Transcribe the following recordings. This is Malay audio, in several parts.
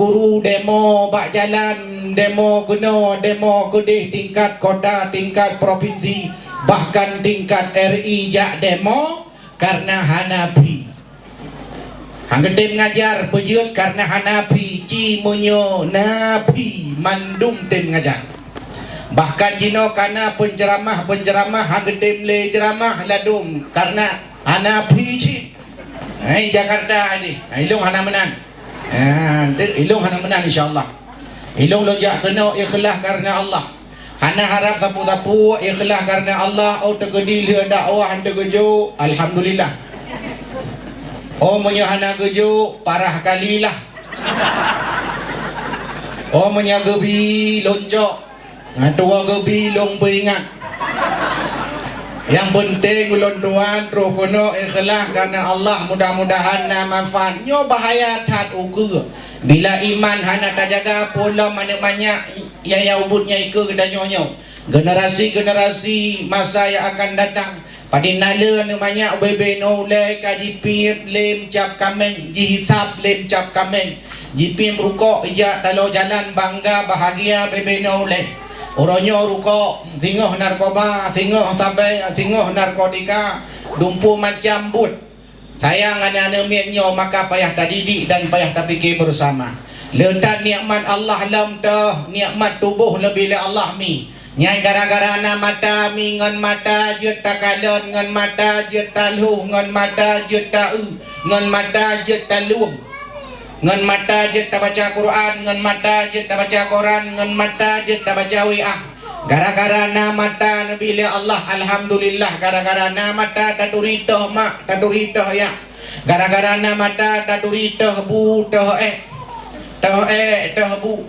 guru demo bak jalan, demo guna, demo gede tingkat kota, tingkat provinsi, bahkan tingkat RI jak demo karena Hanafi. Hang gede mengajar pejut karena Hanafi, cimonyo Nabi mandum tem mengajar. Bahkan jino karena penceramah hang gede mele ceramah ladum karena Hanafi ci. Hai Jakarta ni, ilung hana menang. Ilung hana menang insya-Allah. Ilung lonjak kena ikhlas karena Allah. Hana harap tapu-tapu ikhlas karena Allah. Oh tegedi dia dakwah tegejo, alhamdulillah. Oh menyo hana gejo parah kalilah. Oh menyo gebi lonjok. Ngatua gebi long beringat. Yang penting ulun tuan terus kono ikhlas karena Allah, mudah-mudahan na manfaat. Nyo bahaya tat uga. Bila iman hana tajaga pola mana-mana ya ubutnya ike kedah nyo. Generasi-generasi masa yang akan datang pada nala namanya bebe no le kaji pir lem cap kamen dihisap lem cap kamen jipim rukok ija talo jalan bangga bahagia bebe no le. Orangnya rukok, singoh narkoba, singoh sampai, singoh narkotika, dumpu macam but. Sayang anak-anak miaknya maka payah tadidik dan payah terfikir bersama. Letak nikmat Allah lam tah, nikmat tubuh lebih le Allah mi. Nyai gara-gara na mata mi ngan mata jut takalon ngan mata jut taluh ngan mata jut tau ngan mata jut taluh. Ngan mata je tak baca Quran, ngan mata je tak baca Quran, ngan mata je tak baca WA. Gara-gara na mata Nabi Allah, alhamdulillah. Gara-gara na mata taduritoh mak, taduritoh ya. Gara-gara na mata taduritoh bu, toh bu.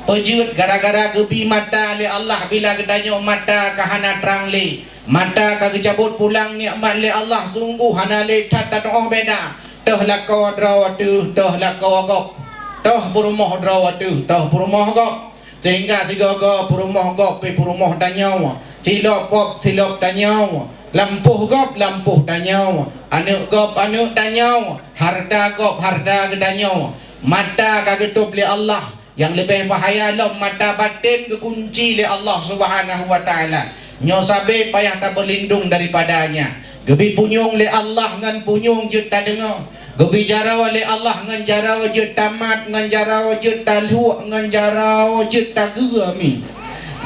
Pejut gara-gara gebi mata le Allah bila gedanya mata kahana terang le. Mata kagejabut pulang nikmat le Allah sungguh hana le tat oh beda. Toh lakau drawatu, toh lakau agok, toh purumah drawatu, toh purumah agok. Sehingga sigaga purumah agok, pe purumah tanyau, silok gok, silok tanyau, lampuh gok, lampuh tanyau, anu gok, anu tanyau, harta gok, harta gedanyau. Mata kagetup li Allah, yang lebih bahaya lom mata batin kekunci li Allah Subhanahu wa taala. Nyo sabe payah tak berlindung daripadanya. Gebi punyung le Allah ngan punyung je tak dengar. Gebi jarau le Allah ngan jarau je tamat, ngan jarau je talu, ngan jarau je tak gerami.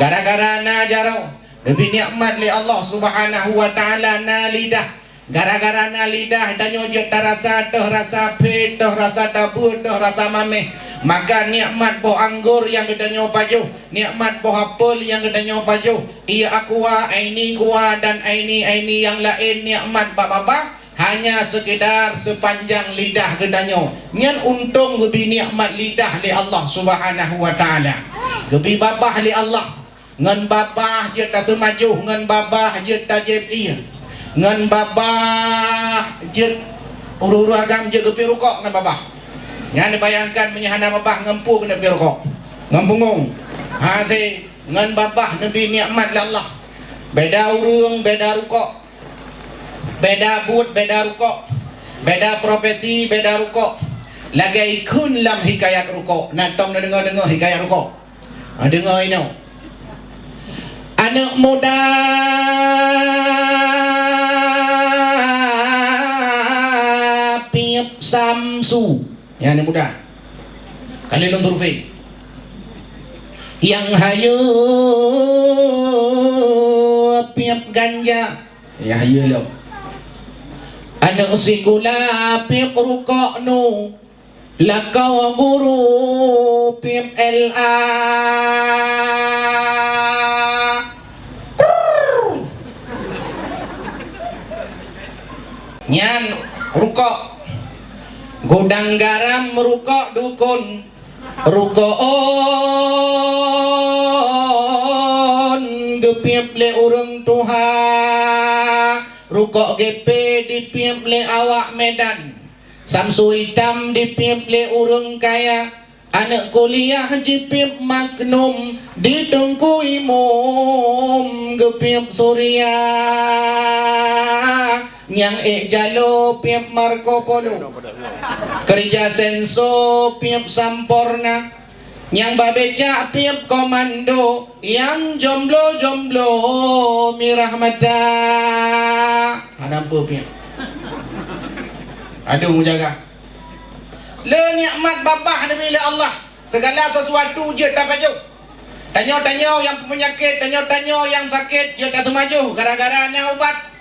Gara-gara na jarau lebih nikmat le Allah Subhanahu wa taala na lidah. Gara-gara na lidah danyo je tarasa teh rasa pe, teh rasa tabu, teh rasa mameh. Maka nikmat boh anggur yang gedanya pajuh, nikmat boh apel yang gedanya pajuh, ia aqua, ini kuah dan ini yang lain nikmat bapa hanya sekedar sepanjang lidah gedanya. Ngan untung lebih nikmat lidah li Allah Subhanahu wa taala. Lebih babah li Allah. Ngan babah je tak semaju, ngan babah je tak jebia. Ngan babah je uru-uru agam je gepi rukok ngan babah. Yang dibayangkan menyahana babah ngempu kena pergi rokok ngempungung hasil ngan babah nabi nikmat Allah. Beda urung beda rukok, beda but beda rukok, beda profesi beda rukok. Lagi ikun lam hikayat rukok. Natong na dengar hikayat rukok. Dengar ini anak muda piep samsu. Ya anak muda kali long survei yang hayu piap ganja ya hayu lo anak sikula piap rukok nu lakau guru piap LA nyan rukok gudang garam merukok dukun rukoon gepiap le urang tuha rukok GP dipiap le awak Medan samsu hitam dipiap le urang kaya anak kuliah jipiap magnum ditungku imum gepiap surya Yang jalo piap Marco Polo, kerja senso piap Sampurna, yang babeca piap komando, yang jomblo mirahmata. Apa piap? Aduh jaga. Le nikmat babah Nabi Allah. Segala sesuatu je tak maju. Tanya-tanya yang penyakit, tanya-tanya yang sakit, dia tak semaju gara-gara ana ubat.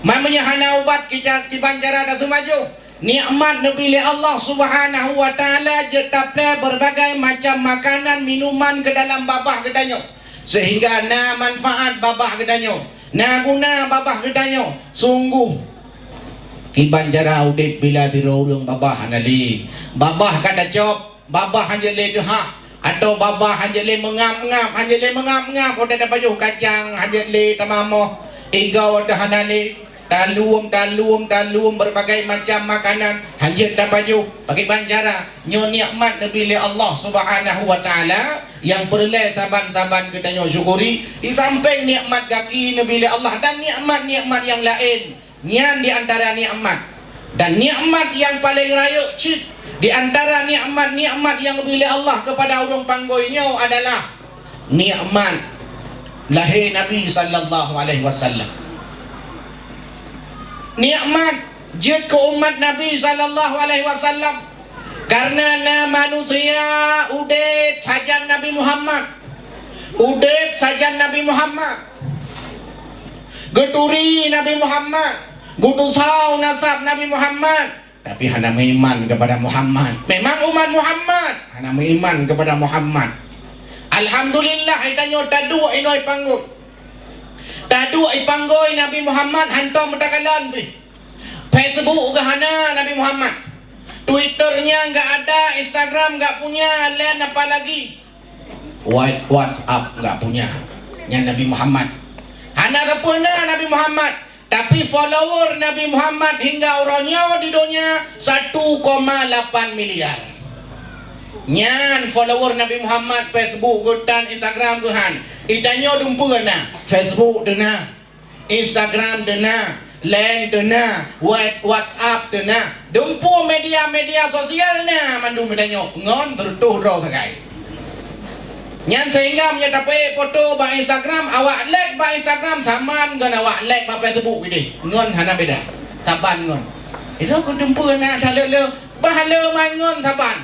Mamanya hana ubat kita cara tak semaju. Nikmat Nabi Allah Subhanahu wa taala je taple berbagai macam makanan, minuman ke dalam babah kedanyo. Sehingga na manfaat babah kedanyo. Na guna babah kedanyo. Sungguh kiban jara udip bila dirurung babah nali. Babah kada cop, babah hanya le ha. Atau babah hanya le mengap-ngap, hanya le mengap-ngap kau dah baju kacang hanya le tamamo. Igau dah hanali. Talum berbagai macam makanan hanya dah baju pakai banjara nyo nikmat Nabi Allah Subhanahu wa taala yang perlu saban-saban kita nyo syukuri di samping nikmat kaki Nabi Allah dan nikmat-nikmat yang lain. Nyan di antara nikmat dan nikmat yang paling raya cik di antara nikmat-nikmat yang Nabi Allah kepada orang panggoinyo adalah nikmat lahir Nabi sallallahu alaihi wasallam. Nikmat jid ke umat Nabi sallallahu alaihi wasallam karena manusia udip sajan Nabi Muhammad, udip sajan Nabi Muhammad, geturi Nabi Muhammad, gutusau nasab Nabi Muhammad, tapi hana iman kepada Muhammad. Memang umat Muhammad hana iman kepada Muhammad. Alhamdulillah itanyo tadu inoi panggut. Tadu ipanggoy Nabi Muhammad hantam metakalan pi. Facebook gahana Nabi Muhammad. Twitternya enggak ada, Instagram enggak punya, lain apa lagi? WhatsApp enggak punya. Yang Nabi Muhammad. Hana kepuna Nabi Muhammad. Tapi follower Nabi Muhammad hingga orangnya di dunia 1,8 miliar. Nyan follower Nabi Muhammad Facebook gutan Instagram Tuhan. Itanyo dumpur na Facebook dena, Instagram dena, lain dena, WhatsApp dena. Dumpur media-media sosial na mandu medanyo ngon tertuh ro sakai. Nyan sehingga menyatape foto ba Instagram awak like ba Instagram saman dengan awak like ba Facebook ini. Ngon hana beda. Saban ngon. Itu ku dumpur na dalele bahala man ngon saban.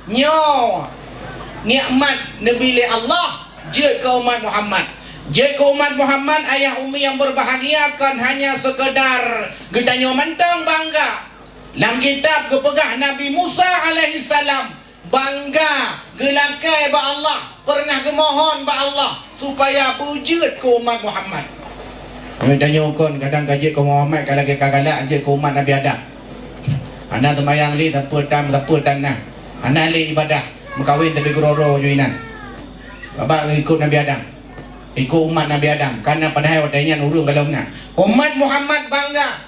Nyo nikmat Nabi Allah je ke umat Muhammad. Je ke umat Muhammad ayah umi yang berbahagia kan hanya sekedar gedanyo mentang bangga. Dalam kitab kepegah Nabi Musa alaihi salam bangga gelakai ba Allah, pernah gemohon ba Allah supaya wujud ke umat Muhammad. Gedanyo kon kadang gaje ke Muhammad kalau ke kagala je ke umat Nabi Adam. Ana sembayang li taputan nah. Ana li ibadah mengkawin tapi guroro juinan. Bapa ikut Nabi Adam. Ikut umat Nabi Adam karena padahal wadanya urung kalau nak. Umat Muhammad bangga.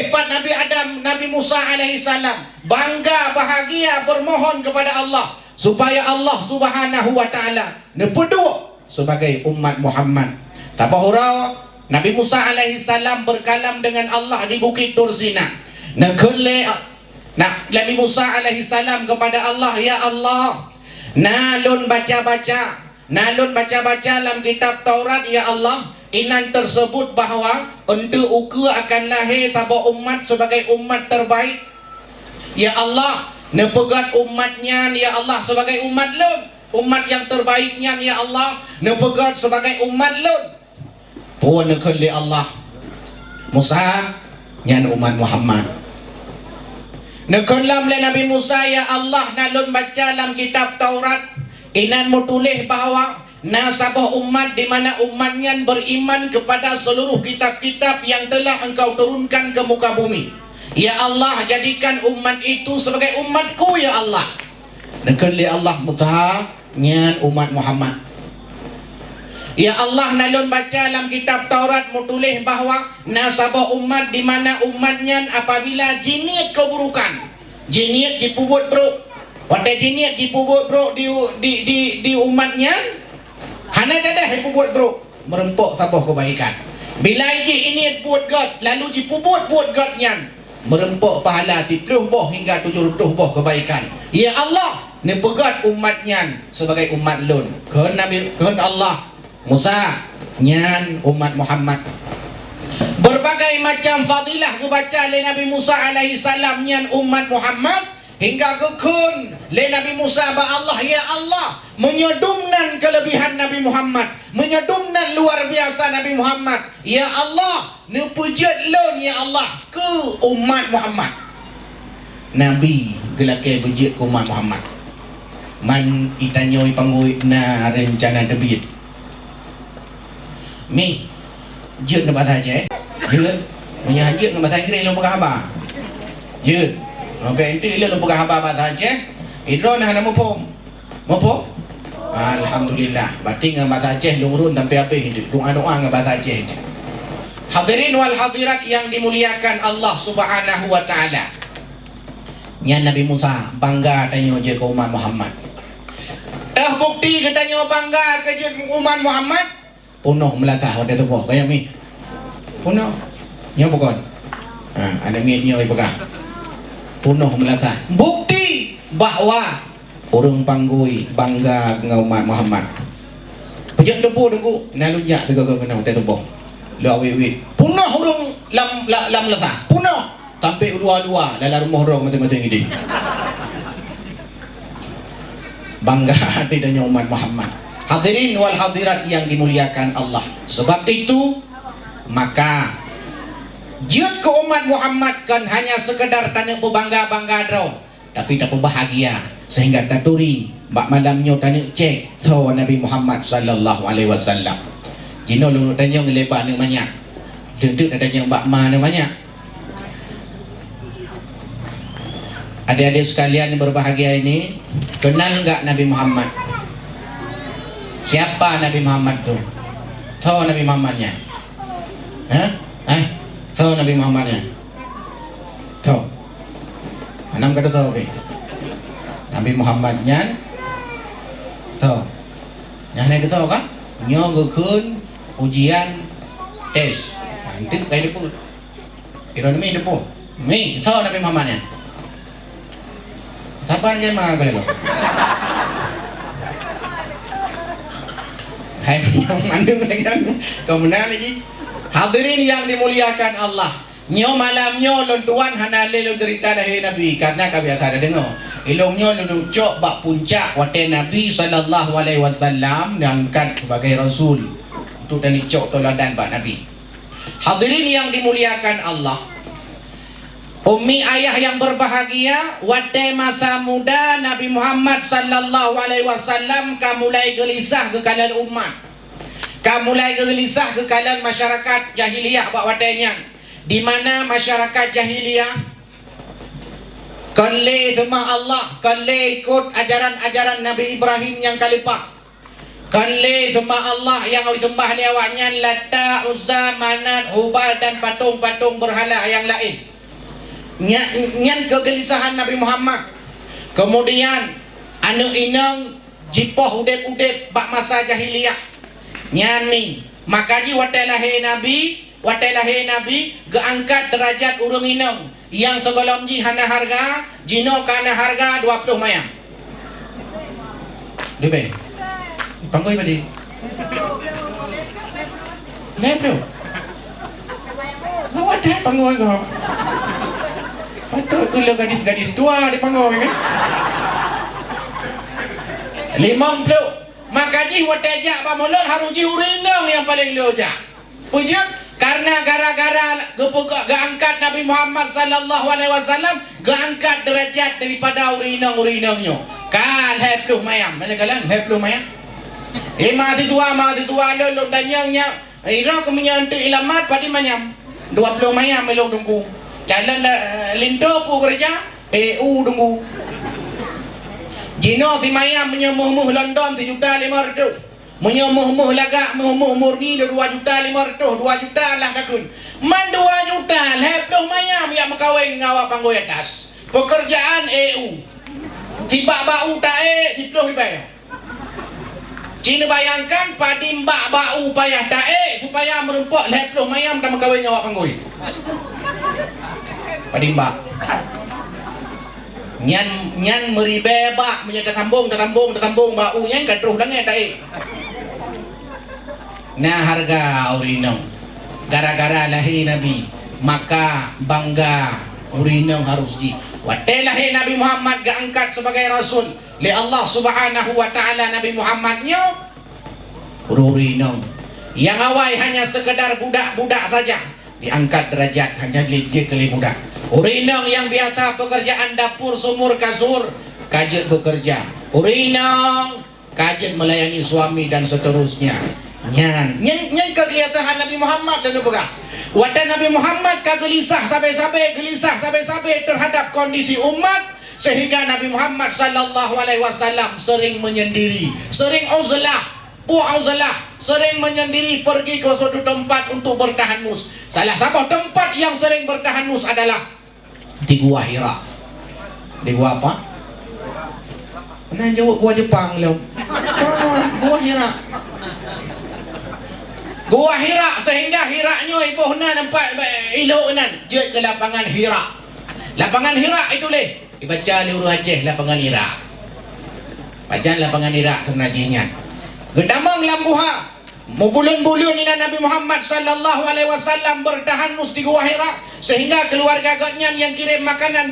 Pat Nabi Adam, Nabi Musa alaihi salam bangga bahagia bermohon kepada Allah supaya Allah Subhanahu wa taala nepeduk sebagai umat Muhammad. Tabahura Nabi Musa alaihi salam berkalam dengan Allah di Bukit Tur Sina. Nabi Musa alaihi salam kepada Allah, ya Allah, nalun baca-baca dalam kitab Taurat ya Allah, inan tersebut bahawa untuk uku akan lahir sebuah umat sebagai umat terbaik. Ya Allah, nepegat umatnya ya Allah sebagai umat lun, umat yang terbaiknya ya Allah, nepegat sebagai umat lun. Puan nekeli Allah Musa nyan umat Muhammad. Nekalam le Nabi Musa ya Allah nalun baca dalam kitab Taurat inan mutulih bahawa nasabah umat di mana umatnya beriman kepada seluruh kitab-kitab yang telah engkau turunkan ke muka bumi. Ya Allah, jadikan umat itu sebagai umatku ya Allah. Nekeli Allah Musa nyan umat Muhammad. Ya Allah nalun baca dalam kitab Taurat mutulih bahawa nasabah umat di mana umatnya apabila jinit keburukan, jinit dipubut bro, wate jinit dipubut bro di umatnya, hana jadah dipubut bro, merempuk sabah kebaikan. Bila iji ini buat God, lalu ji buat God nyan, merempuk pahala 10 boh hingga 70 boh kebaikan. Ya Allah, ni pegat umat nyan sebagai umat lun. Keun Nabi, keun Allah Musa nyan umat Muhammad. Berbagai macam fadilah kebaca oleh Nabi Musa alaihi salam nyan umat Muhammad. Hingga kekun le Nabi Musa ba Allah, ya Allah, menyedumnan kelebihan Nabi Muhammad, menyedumnan luar biasa Nabi Muhammad. Ya Allah, ni pujat lon ya Allah ke umat Muhammad. Nabi gelakai pujat ke umat Muhammad. Man itanyoi panggui na rencana debit. Mi jeut na bahasa Aceh. Jeut punya jeut na bahasa Inggeris lu pegang apa? Jeut. Okey, itu lu pegang apa bahasa Aceh? Idron hana mupom. Mupom? Alhamdulillah. Berarti dengan bahasa Aceh lurun sampai apa ini? Doa-doa dengan bahasa Aceh ini. Hadirin wal hadirat yang dimuliakan Allah Subhanahu wa taala. Nya Nabi Musa bangga tanya je ke umat Muhammad. Dah bukti katanya bangga ke je umat Muhammad. Punuh melatah pada tubuh. Kayak mi. Punuh. Nya bukan. Ada minya pegang. Punuh melatah. Bukti bahawa orang panggui bangga dengan umat Muhammad. Pejak debu dengku nalunyak segala kena pada tubuh. Lu awit-wit. Punuh orang lam melatah. Punuh. Sampai dua-dua dalam rumah orang masing-masing ini. Bangga hatinya umat Muhammad. Hadirin wal hadirat yang dimuliakan Allah. Sebab itu maka jut ke umat Muhammad kan hanya sekedar tanya berbangga-bangga draw, tapi tak berbahagia sehingga taturi bak malamnya tanya cek so Nabi Muhammad sallallahu alaihi wasallam. Jino lu tanya ngelebar ni banyak. Duduk tanya bak mana banyak. Adik-adik sekalian yang berbahagia ini, kenal enggak Nabi Muhammad? Siapa Nabi Muhammad tu? Tahu Nabi Muhammadnya? Tahu Nabi Muhammadnya? Tahu? Anam kata tahu ke? Nabi Muhammadnya tahu? Yang lain tahu kan? Nyo gekun ujian tes. Nanti kayak depu. Kira ni depu. Mi tahu Nabi Muhammadnya? Sabar je mah kalau. Hai yang mandung kan? Kau benar lagi. Hadirin yang dimuliakan Allah. Nyo malamnya lon tuan hanale lo cerita dari Nabi karena kebiasa ada dengar. Ilongnya lo cok bak puncak wate Nabi sallallahu alaihi wasallam diangkat sebagai rasul. Itu tadi cok toladan bak Nabi. Hadirin yang dimuliakan Allah. Umi ayah yang berbahagia, wate masa muda Nabi Muhammad sallallahu alaihi wasallam kamulai gelisah ke kalangan umat. Kamulai gelisah ke kalangan masyarakat jahiliyah bak watenya. Di mana masyarakat jahiliyah kale sembah Allah, kale ikut ajaran-ajaran Nabi Ibrahim yang kalipah. Kale sembah Allah yang sembah ni awaknya Lata, Uzza, Manat, Hubal dan patung-patung berhala yang lain. Nyan kegelisahan Nabi Muhammad. Kemudian anu inang jipoh udep-udep bak masa jahiliyah. Nyan ni makaji watelahe Nabi geangkat derajat urang inang yang segolom ji hana harga jino kana harga 20 mayang. Debe. Panggoi badi. Lebro. Awak dah panggoi kau. Patut gula gadis-gadis tua dipanggil kan? 50. Makaji watajak pamulut haruji urinang yang paling lojak. Pujud karena gara-gara geangkat Nabi Muhammad sallallahu alaihi wasallam geangkat derajat daripada urinang-urinangnya. Kal 20 mayam. Mana kalang 20 mayam? Mahasiswa lolong danyangnya. Ira ko menyantu ilamat padi mayam. 20 mayam melong tunggu. Jalan linto pu kerja EU tunggu. Jino si mayam menyemuh-muh London 1.500.000. Menyemuh-muh lagak muh-muh murni 2.500.000, 2 juta lah takun. Man 2 juta leploh mayam yang mengkawin ngawak panggoi atas. Pekerjaan EU. Si bak bau tae 10 dibayar. Cina bayangkan padimbak bau payah daik supaya merempok leploh mayam dan megawai nyawa panggui. Padimbak. Nyan meribebak menyata tambung bau nyan kadruh langit daik. Nah harga urinong. Gara-gara lahir Nabi, maka bangga urinong harus di. Waktu lahir Nabi Muhammad diangkat sebagai Rasul li Allah Subhanahu wa Ta'ala. Nabi Muhammadnya urinong. Yang awal hanya sekedar budak-budak saja, diangkat derajat hanya dia kali budak. Urinong yang biasa pekerjaan dapur sumur kasur, kajet bekerja. Urinong kajet melayani suami dan seterusnya. Nyan kegiatan Nabi Muhammad dan juga. Wadah Nabi Muhammad gelisah sampai terhadap kondisi umat, sehingga Nabi Muhammad sallallahu alaihi wasallam sering menyendiri, sering uzlah, sering menyendiri pergi ke suatu tempat untuk bertahanus. Salah satu tempat yang sering bertahanus adalah di Gua Hira. Di Gua apa? Pernah jawab Gua Jepang lo. Gua Hira. Gua Hira, sehingga Hiranya ibuhna nampak ilunan je ke lapangan Hira. Lapangan Hira itu leh dibaca oleh Uru Aceh, lapangan Hira. Bacaan lapangan Hira ternajinya. Gedamang lambuha. Mubulun-bulun ina Nabi Muhammad sallallahu alaihi wasallam bertahanus di Gua Hira, sehingga keluarga gotnya yang kirim makanan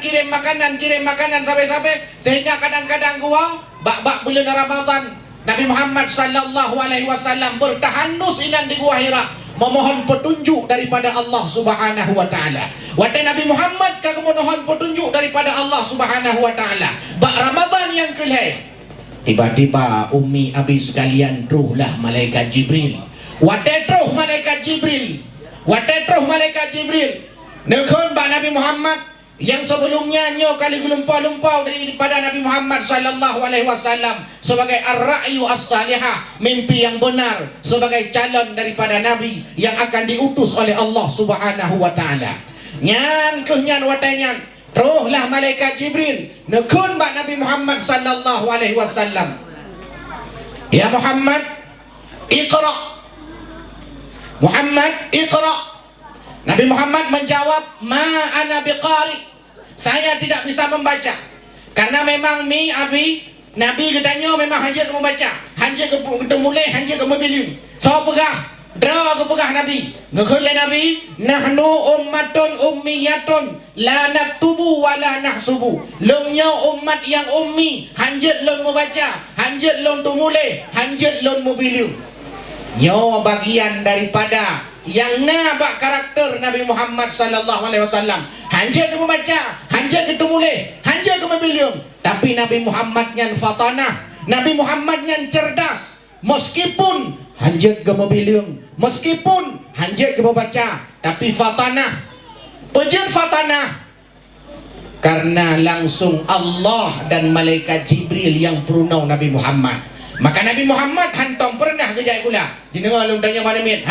sampai sehingga kadang-kadang gua bak bulan Ramadan Nabi Muhammad sallallahu alaihi wasallam bertahanus inan di Gua Hira, memohon petunjuk daripada Allah Subhanahu wa Ta'ala. Waktu Nabi Muhammad kagak memohon petunjuk daripada Allah Subhanahu wa Ta'ala, bak Ramadan yang kelih, tiba-tiba Ummi Abi sekalian truhlah malaikat Jibril. Waktu truh malaikat Jibril nekun bak Nabi Muhammad yang sebelumnya nyo kali gelumpau-lumpau daripada Nabi Muhammad sallallahu alaihi wasallam sebagai ar-ra'yu as-salihah, mimpi yang benar, sebagai calon daripada Nabi yang akan diutus oleh Allah Subhanahu wa Ta'ala. Nyan watanyan rohlah malaikat Jibril nekun bak Nabi Muhammad sallallahu alaihi wasallam. Ya Muhammad, iqra. Muhammad, iqra. Nabi Muhammad menjawab, ma ana biqari, saya tidak bisa membaca. Karena memang Nabi gedanya memang hanya membaca, hanya mulai hanya memilih. So pegah Nabi ngekul Nabi, nahnu ummatun ummiyatun la naktubu wa la nahsubu. Longnya umat yang ummi, hanjat lon membaca, hanjat lon tumuleh, hanjat lon mobilium. Nyo bagian daripada yang nabak karakter Nabi Muhammad sallallahu alaihi wasallam. Hanja ke membaca, hanja ke tumuleh, hanja ke membilium. Tapi Nabi Muhammad yang fatanah, Nabi Muhammad yang cerdas. Meskipun hanja ke membilium, meskipun hanja ke membaca, tapi fatanah. Pejen fatanah. Karena langsung Allah dan malaikat Jibril yang perunau Nabi Muhammad. Maka Nabi Muhammad hantong pernah kejai pula. Dengar lundangnya mana min?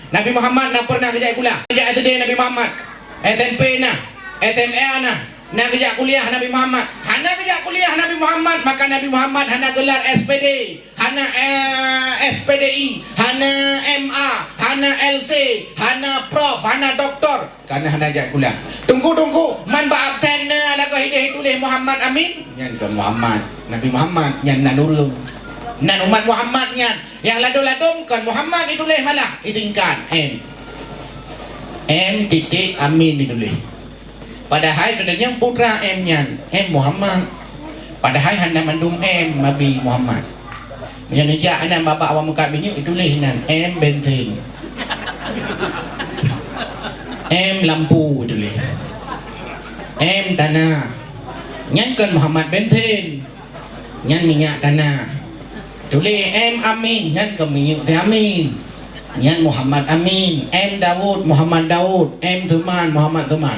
Nabi Muhammad nak pernah kerja kuliah. Kerja SD Nabi Muhammad, SMP nah, SMA nak kerja kuliah Nabi Muhammad. Hana kerja kuliah Nabi Muhammad, maka Nabi Muhammad hana gelar SPD, hana SPDI, hana MA, hana LC, hana Prof, hana doktor. Karena hana kerja kuliah. Tunggu, man ba absen na ala ko hidih tulis Muhammad Amin. Yan ke Muhammad, Nabi Muhammad yan nanurung. Nan umat Muhammad nyan yang ladum-ladum kan Muhammad ditulis malah itingkan M titik Amin ditulis. Padahal sebenarnya putra M nyan M Muhammad. Padahal hanya mandum M Nabi Muhammad. Yang nejak anak bapak awak muka bini ditulis nan M bensin, M lampu ditulis, M tanah. Nyan kan Muhammad bensin, nyan minyak tanah. Tulis M Amin, nyan kami Amin, nyan Muhammad Amin, M Daud Muhammad Daud, M Zuman Muhammad Zuman,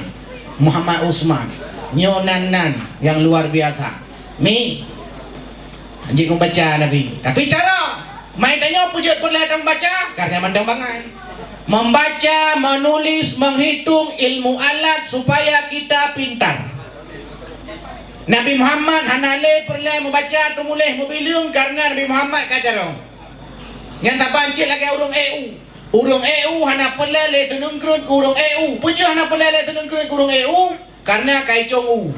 Muhammad Usman, nyo nan yang luar biasa. Mi, anjing membaca Nabi. Tapi cara main tanya pujat perlihatkan membaca karena mandang bangai. Membaca, menulis, menghitung ilmu alat supaya kita pintar. Nabi Muhammad hanale perlu membaca tumuleh mobilium karena Nabi Muhammad kajarong. Yang tak pancit lagi urung EU. Urung EU hana pelele tenung kerut urung EU. Punya hana pelele tenung kerut urung EU karena kaicong U.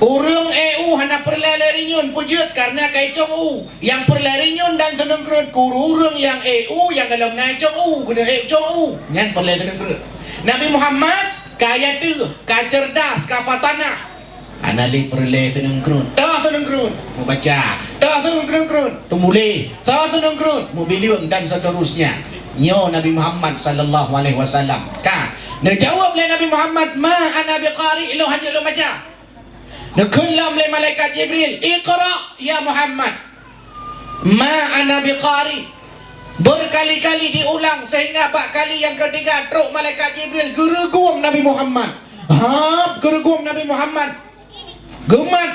Urung EU hana perlele rinyun pujut karena kaicong U. Yang perlele rinyun dan tenung kerut urung yang EU yang dalam naicong U kena EU cong U. Yang perlele tenung kerut. Nabi Muhammad kaya tu, kaya cerdas, kaya fatanah. Anali perlele tenung kerut. Dah tenung kerut mau baca. Dah tenung kerut tu mulai. Dah tenung kerut mau biliun dan seterusnya. Nyo Nabi Muhammad sallallahu alaihi wasallam. Ka, nak jawab le Nabi Muhammad, ma ana biqari lo hanya lo baca. Nakullam le malaikat Jibril, Iqra ya Muhammad. Ma ana biqari. Berkali-kali diulang sehingga bak kali yang ketiga teruk malaikat Jibril gereguang Nabi Muhammad. Gereguang Nabi Muhammad. Gemat.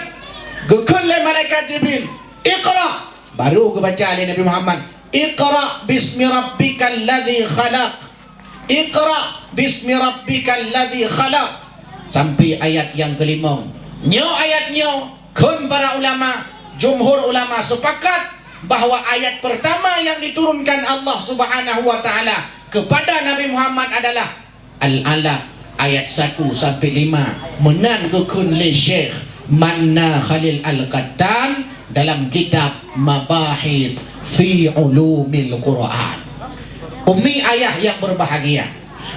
Gekul le malaikat Jibril, Iqra. Baru ke baca le Nabi Muhammad, Iqra bismi rabbikal ladzi khalaq. Iqra bismi rabbikal ladzi khalaq. Sampai ayat yang kelima. Nyo ayatnya kun para ulama, jumhur ulama sepakat bahawa ayat pertama yang diturunkan Allah Subhanahu wa taala kepada Nabi Muhammad adalah Al-Alaq ayat 1 sampai 5 menan kun li Syekh Manna Khalil Al-Qattan dalam kitab Mabahith fi Ulumil Quran. Umi ayah yang berbahagia.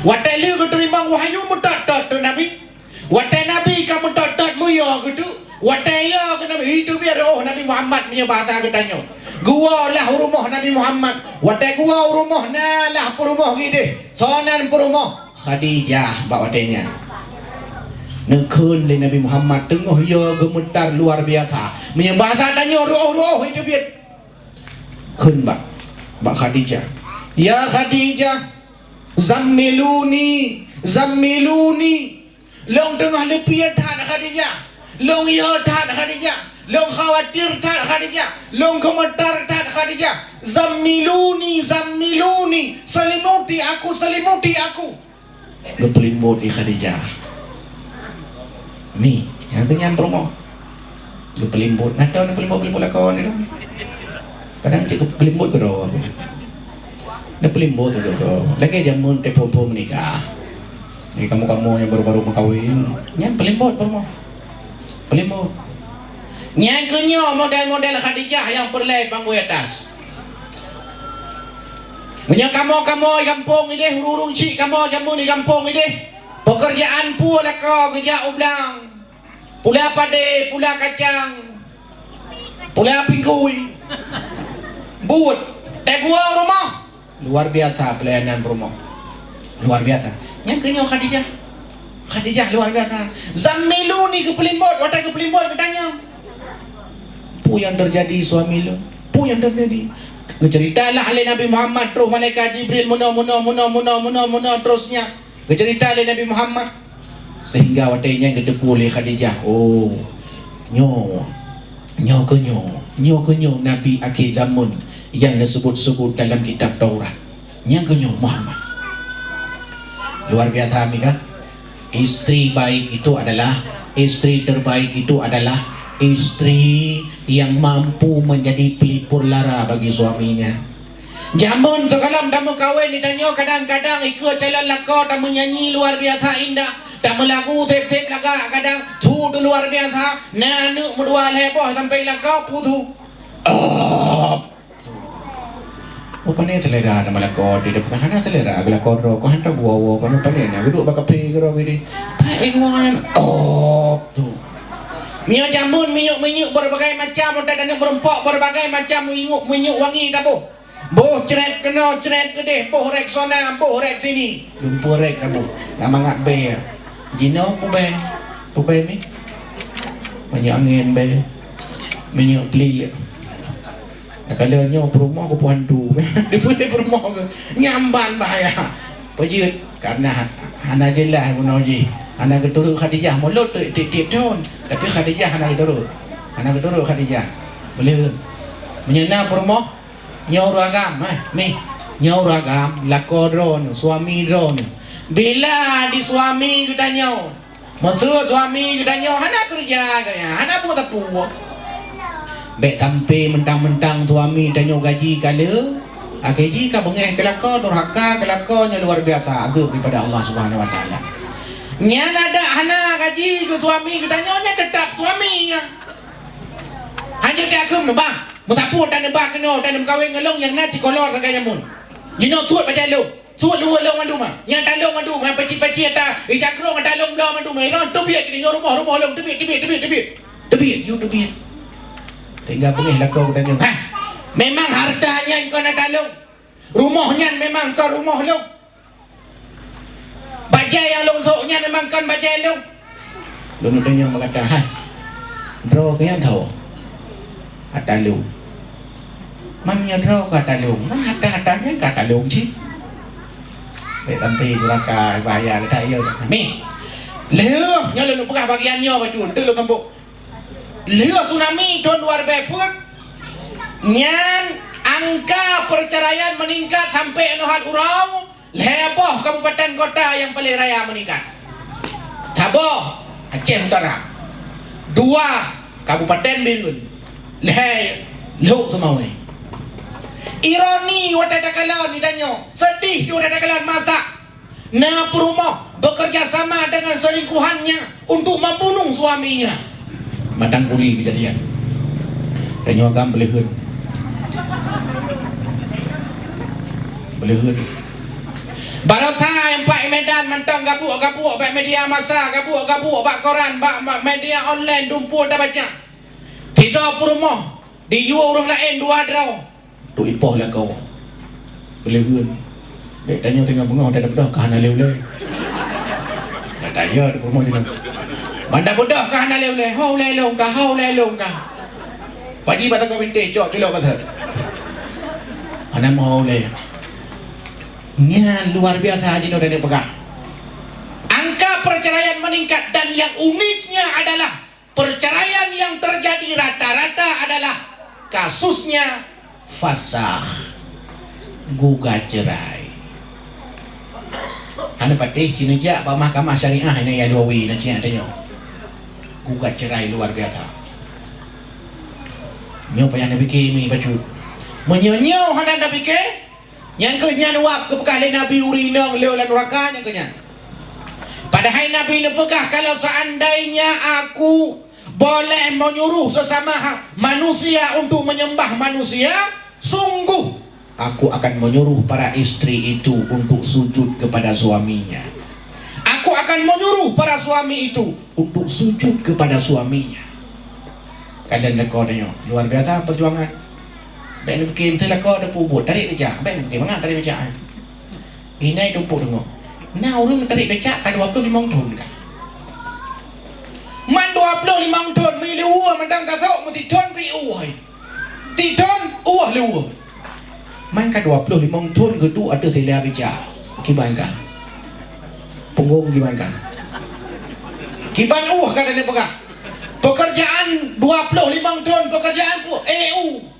Watelu keterima wahyu mutat tu Nabi. Watai Nabi kamu tak muya gitu. Watai ya ke Nabi itu biar Nabi Muhammad punya bahasa katanya. Gua lah rumah Nabi Muhammad. Watai gua rumah lah rumah gitu. Sonan rumah Khadijah bawa watainya. Nekun le Nabi Muhammad tengah ya gemetar luar biasa. Punya bahasa tanya roh itu biar. Kun bak Khadijah. Ya Khadijah, zammiluni. Long tengah lepian tak Khadijah. Long ya tak Khadijah. Long khawatir tak Khadijah. Long komentar tak Khadijah. Zammiluni. Selimuti aku. Gepelimut di Khadijah. Ni, yang dengan promo. Gepelimut. Nak tahu ni pelimut lakon ni. Kadang cik gepelimut ke doh. Nak pelimut tu doh. Lagi jamun pom menikah. Ni kamu yang baru-baru berkahwin, yang pelimut. Yang kenyo model-model Khadijah yang perlai panggung atas. Punya kamu kampung ini urung cik kamu jamu di kampung ini. Pekerjaan pula kau kerja ublang. Pula pade, pula kacang. Pula pingkui. Buat gua rumah. Luar biasa pelayanan rumah. Luar biasa. Yang kenyo Khadijah luar biasa. Zammiluni ke pelimbot, watai ke pelimbot katanya. Pu yang terjadi suami lu. Pu yang terjadi. Ceritalah oleh Nabi Muhammad terus malaikat Jibril muna terusnya. Cerita oleh Nabi Muhammad sehingga watainya kedepu oleh Khadijah. Oh, nyo kenyo Nabi akhir zaman yang disebut-sebut dalam kitab Taurat. Nyo kenyo Muhammad. Luar biasa kan? Istri terbaik itu adalah istri yang mampu menjadi pelipur lara bagi suaminya. Jamun sekalam tamu kahwin ditanya kadang-kadang ikut jalan lakau tamu nyanyi luar biasa indah. Tamu lagu tep-tep laga kadang tu luar biasa. Nanu berdua leboh sampai lakau putu. Upane selera nama lakor di depan hana selera lakor ro ko hanta gua ko hanta ne na duduk baka pe ro gini pae ngwan tu minyak jamun minyak berbagai macam ada dan berempok berbagai macam minyak wangi dabuh boh ceret kena ceret gede boh rek sona boh rek sini lumpur rek dabuh nama ngak be jino pubai mi minyak angin be minyak pli. Kalau nyo perumah aku puandu, dia boleh perumah nyamban bahaya. Pejut karena hana jelah gunoji. Hana keturut Khadijah mulut tip tahun, tapi Khadijah hana keturut Khadijah. Boleh menyena perumah nyo ragam ni nyo ragam lakodron suami dron. Bila di suami kita nyo, maksud suami kita nyo hana kerja kaya, hana buat apa. Bek sampai mentang-mentang suami tanya gaji kala. Gaji ka bengeh kelakar durhaka kelakarnya luar biasa agak daripada Allah Subhanahu Wa Taala. Nya ada hana gaji ke suami ke tanya nya tetap suaminya. Hanya dia kem bah. Mutapu tan bah kena tan kawin ngelong yang na cikolor kaganya mun. Jino suat baca lu. Suat lu long mandu mah. Yang talong mandu mah peci-peci ta. Isakro mah talong bla mandu mah. Ron tebik ni rumah long tebik. Tebik you tebik. Tinggal pengih lah kau tanya. Ha? Memang hartanya kau nak talong. Rumahnya memang kau rumah long. Bajai yang longsoknya memang kau bajai long. Lu tanya berkata, ha? Draw ke yang tahu? Talong. Mamnya draw ke talong. Mana hartanya ke talong sih? Sampai neraka bahaya tak ya. Mi. Leh, nya lu pegah bagiannya baju tu lu kampung. Leh tsunami tahun 2000 nyan angka perceraian meningkat sampai enuhan urang leboh kabupaten kota yang paling raya meningkat. Taboh Aceh Utara. 2 Kabupaten Birun. Lu semua ni. Ironi wadada kalan ni danyo. Sedih tu wadada kalan masak. Na perumah bekerja sama dengan selingkuhannya untuk membunuh suaminya. Matang kuli kejadian. Danyo agam beleheun. Barang saya yang Pak Medan mentang gabuk Pak media masa, gabuk Pak koran, Pak media online dumpul dah baca. Tidak perumah dijual orang lain 2 draw. Tu ipoh lah kau. Beleheun. Dek tanya tengah bengah dah dah kahana leu-leu. Dah tanya di rumah dia. Banda bodoh kahana leu-leu. Hau lelong kah. Pagi bata kau binti cok celok bata. Ana mau le. Nya luar biasa haji no dari pegah. Angka perceraian meningkat dan yang uniknya adalah perceraian yang terjadi rata-rata adalah kasusnya fasakh, gugat cerai. Hana patih cinejak pak mahkamah syariah ini ya duawi nak cina tanya. Gugat cerai luar biasa. Nyo payah nak fikir ni baju. Menyonyo hana nak fikir. Yang kenyan wap ke pekah Nabi urinong leu lan neraka yang kenyan. Padahal Nabi nepegah kalau seandainya aku boleh menyuruh sesama manusia untuk menyembah manusia, sungguh aku akan menyuruh para istri itu untuk sujud kepada suaminya. Aku akan menyuruh para suami itu untuk sujud kepada suaminya. Kadang lekornya luar biasa perjuangan. Baik ni bikin saya lekor ada pubut tarik becak. Baik ni bikin mangat tarik becak. Ini tumpuk tengok. Nah orang tarik becak kan 25 tahun kan. Man 25 tahun milih uang mendang kasok mesti tahun pi uang. Ti tahun uang le uang. Man kan 25 tahun kedua ada saya becak. Kiban kan. Punggung kiban kan. Kiban kan ada pegang. Pekerjaan 25 tahun pekerjaan EU.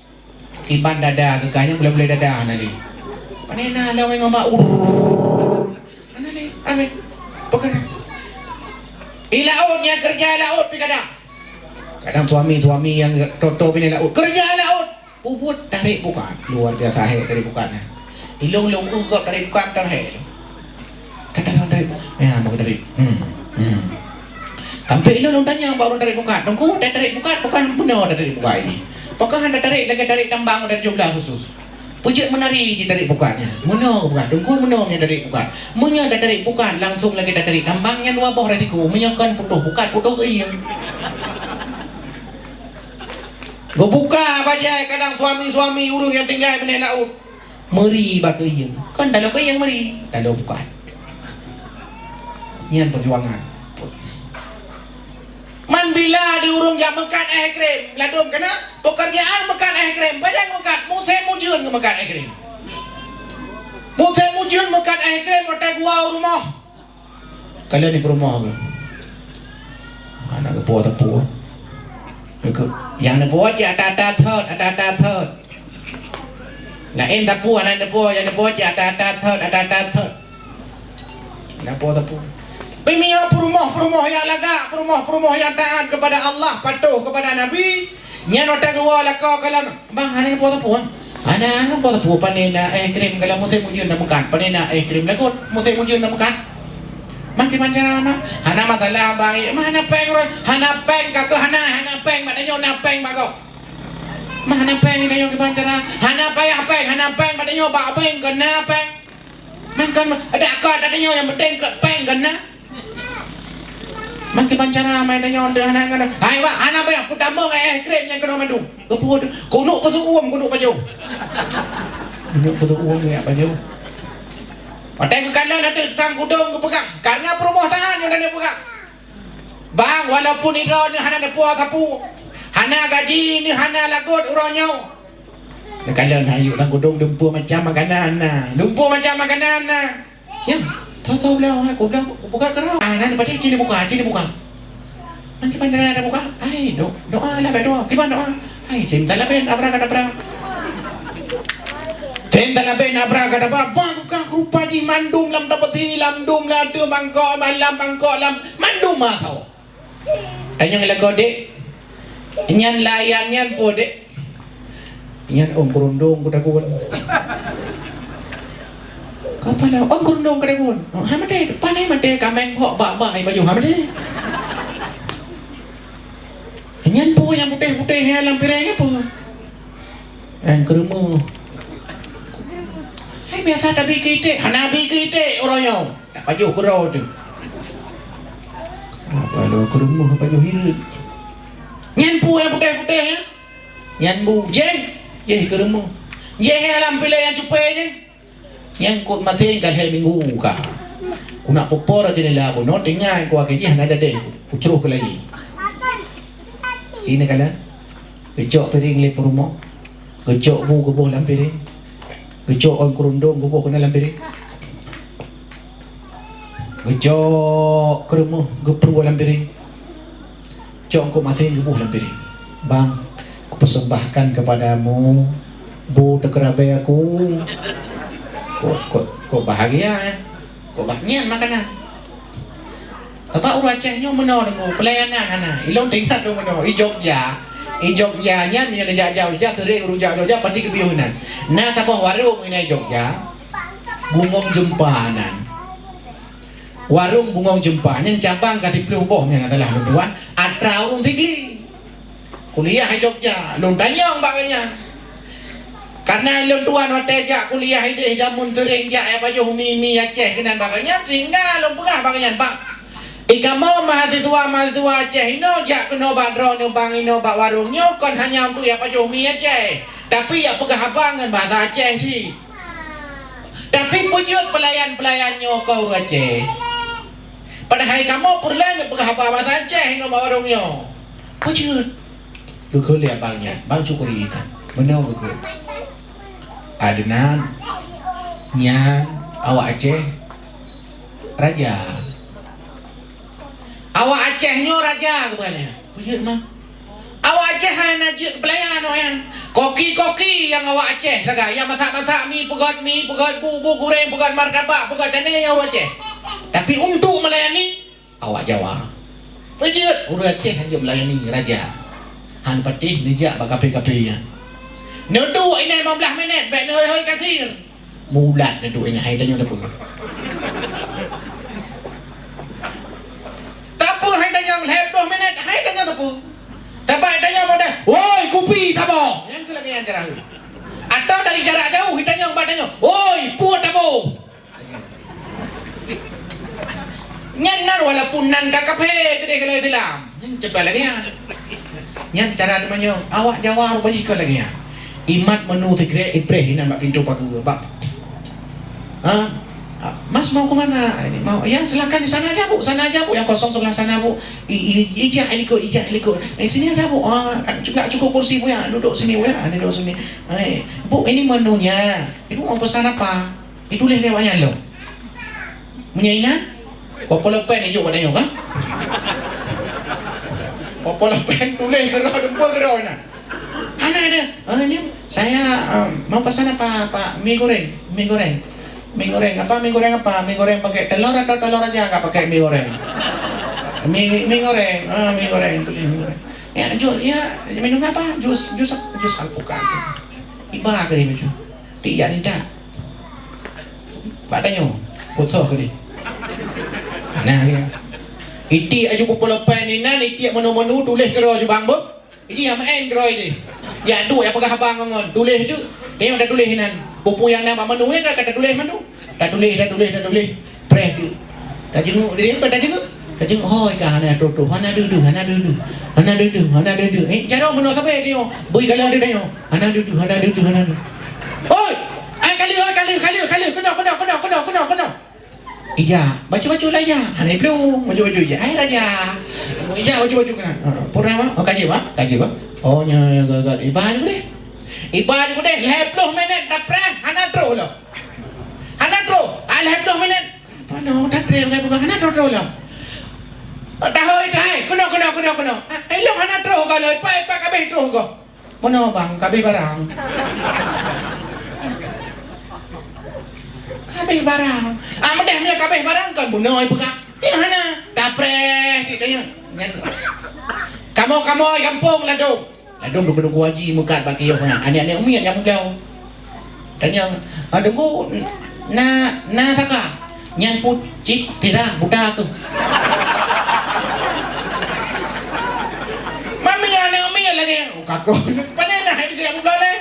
Kiban dada kekanya boleh dada nanti. Panena lawan ngomba mana ni? Amin. Pekerja. Ilautnya kerja laut pi kadang suami yang toto pini laut kerja laut ubut tarik bukan luar biasa he tarik bukannya. Ilung ugap tarik bukan tarik. Tarik. Ya mau tarik. Sampai ilung tanya baru tarik bukan. Tunggu tarik bukan benar tarik bukan ini. Pokoknya anda tarik lagi tarik tambang dari jumlah khusus. Pujak menari je tarik bukannya. Menang bukan. Tunggu menangnya tarik bukan. Menya dah tarik bukan langsung lagi dah tarik tambangnya 2 boh ratiku. Menyakan putuh iya. Go buka bajai kadang suami urung yang tinggal benih laut. Meri bak iya. Kan dalam yang meri. Dalam bukan. Nian perjuangan. Man bila diurung yang mekan krim ladum kena pekerjaan mekan krim banyak mekan musai mujun ke mekan krim musai mujun mekan krim otak gua rumah kalian di rumah ke anak kepo tepu yang nepo aja ada third lain tepu anak nepo yang nepo aja ada third nepo tepu Pemia perumah yang laga, perumah yang taat kepada Allah, patuh kepada Nabi. Nyan otak gua lah kau kalau bang hari ni puasa puan. Ana puasa puan panena krim kalau musai mujun nak makan panena krim lagut musai mujun nak makan. Makin macam mana? Hana masalah bang. Mana peng orang? Hana peng kau hana peng mana nyo na peng mak kau. Mana peng ni yang dibaca hana peng pada nyo bak peng kena peng. Makan ada akad ada nyo yang penting ke peng kena. Makin pancana main nyo ande hana kena. Hai wak hana peng pertama krim yang kena mandu. Kepu kunuk pasuk kunuk baju. Kunuk pasuk ni apa baju. Padahal ke kanan ada sang kudung ke pegang. Karena perumahan tahan yang ada pegang. Bang walaupun hidro ni hana ada puas sapu. Hana gaji ni hana lagut uronyo. Kalau hayu sang kudung dumpu macam makanan nah. Dumpu macam makanan nah. Ya, tahu lah aku dah buka kerau. Nan pati cini buka. Nanti panjang ada buka. Ai doa lah berdoa. Gimana doa? Ai simtalah ben abra. Tentang ben abra-kadabra buka rupa di mandum lam dapat lam dum la tu mangkok malam mangkok lam mandum mah kau. Tanya lagu dek. Nyan layan nyan po dek. Nyan om kerundung kudagun. Kau pada om kerundung kudagun. Ha mate panai mate kameng pok bak ai baju ha mate. Nyan po yang putih-putih lam pireng apa? Yang kerumuh. Hai biasa tapi kita hanabi kita orangnya. Tak baju kerau tu. Apa lo kerumuh baju hidup. Nyan pu yang putih-putih ya. Nyan bu jeng kerumuh. Jeng alam pilih yang cupai je. Yang kut mati kalau minggu ka. Ku nak popor aja ni lah. Ku not dengar ku akhirnya hana ada. Ku ceruh ke lagi. Sini kala. Kecok piring le rumah. Kecok bu kebuh dalam piring. Kecok orang kerundung kebuh kena dalam piring. Kecok kerumuh geperu dalam piring. Cok kau masih gebuh dalam piring. Bang, aku persembahkan kepadamu bu tekerabai aku. Kau bahagia ya. Kau bahagia makanan. Tapak urut Acehnya menor dengu pelayanan ana. Ilong tingkat tu menor. I Jogja nya punya jauh sering rujak Jogja pasti kebiunan. Nah tapah warung ini Jogja. Bungong jempanan. Warung bungong jempa yang cabang kasih puluh boh yang adalah tuan atra urung tigli. Kuliah di Jogja, lung tanyong baganya. Karena lung tuan watejak kuliah ide jamun sering jak apa jo mi Aceh kenan baganya tinggal lung pegah baganya Pak. Ikamo mahasiswa Aceh ino jak keno badro nyumbang ino bak warung nyo kon hanya untuk apa jo mi Aceh. Tapi ya pegah abangan bahasa Aceh sih. Tapi pujut pelayan-pelayannya kau Aceh. Padahal kamu perlahan pegah apa bahasa Aceh ino bak warungnya. Pujut. Gugul ya bangnya, bang cukuri ina. Benar gugul. Adenan, nyan, awak Aceh, raja. Awak Acehnya raja kebanyakan. Pujut mah. Awak Aceh hanya juk pelayan orang. Koki-koki yang awak Aceh saga, yang masak-masak mi, pegot bubu goreng, pegot martabak, pegot canai yang awak Aceh. Tapi untuk melayani awak Jawa. Pujut, orang Aceh hanya melayani raja. Han patih dijak bak kape-kapenya. Nuduk ini 15 minit, baik hoi kasir. Mulat nuduk ini hai tanya apa. Tapu hai tanya 20 minit, hai tanya apa. Tapak tanya pada, "Woi, kopi tabo." Yang tu lagi yang jarang. Atau dari jarak jauh kita tanya pada tanya, "Woi, puat tabo." Nyan walaupun nan kakape gede kalau Islam. Cepat lagi ya. Nyan cara namanya awak Jawa rupanya ikut lagi ya. Imat menu tigre ipreh ini nak pintu paku Pak. Mas mau ke mana? Ini mau. Ya silakan di sana aja Bu, yang kosong sebelah sana Bu. Ijah ikut. Sini aja Bu. Cukup kursi Bu ya. Duduk sini Bu ya. Duduk sini. Bu, ini menunya. Ibu mau pesan apa? Itu lewatnya lo. Menyainan? Popola pen hijau padanya kan? Popola pen tulis gerau nak. Ada. Ini saya mau pesan apa Pak? Mie goreng. Mie goreng apa? Mie goreng pakai telur atau telur aja nggak pakai mie goreng? Mie goreng. Tulis mie goreng. Ya, minum apa? Jus alpukat. Iba ke dia tu. Dia ni tak. Badannya kotor ke dia. Nah dia. Iti aju pupulupan ni nan iti menu-menu tulis kero je bang bo. Iti yang main kero ini. Ya tu yang pegah abang ngon tulis tu. Dia dah tulis nan. Pupu yang nama menu ni kan kata tulis menu. Dah tulis. Press tu. Dah jenguk dia kata jenguk. Dah jenguk hoi kah hana tu. Hana duduk. Cara menu sampai dia. Bui kalau ada dia. Hana duduk. Oi! Ai kali. Kena. Ija, baju lah ya. Hari belum baju ya. Ai raja. Ija baju kena. Purnama, kaji ba? Oh nya gagal iban ni. Iban ni deh 20 minit dah press hana tro lo. Ai 20 minit. Pano dah trem ngai bukan hana tro lo. Dah hoi kai. Kena. Ai lo hana tro kalau pa kabeh tro ko. Mono bang kabeh barang. Kabeh barang. Madah punya kabeh barang kan bunoi pegak. Hana kapres dia. Kamu kampung ladung duk waji mukat bagi yo hana. Anik-anik umi yang belau. Tanya, "Adengku na saka nyan put cik tira budak tu." Mami anik umi lagi. Kakak. Panena hai dia belau le.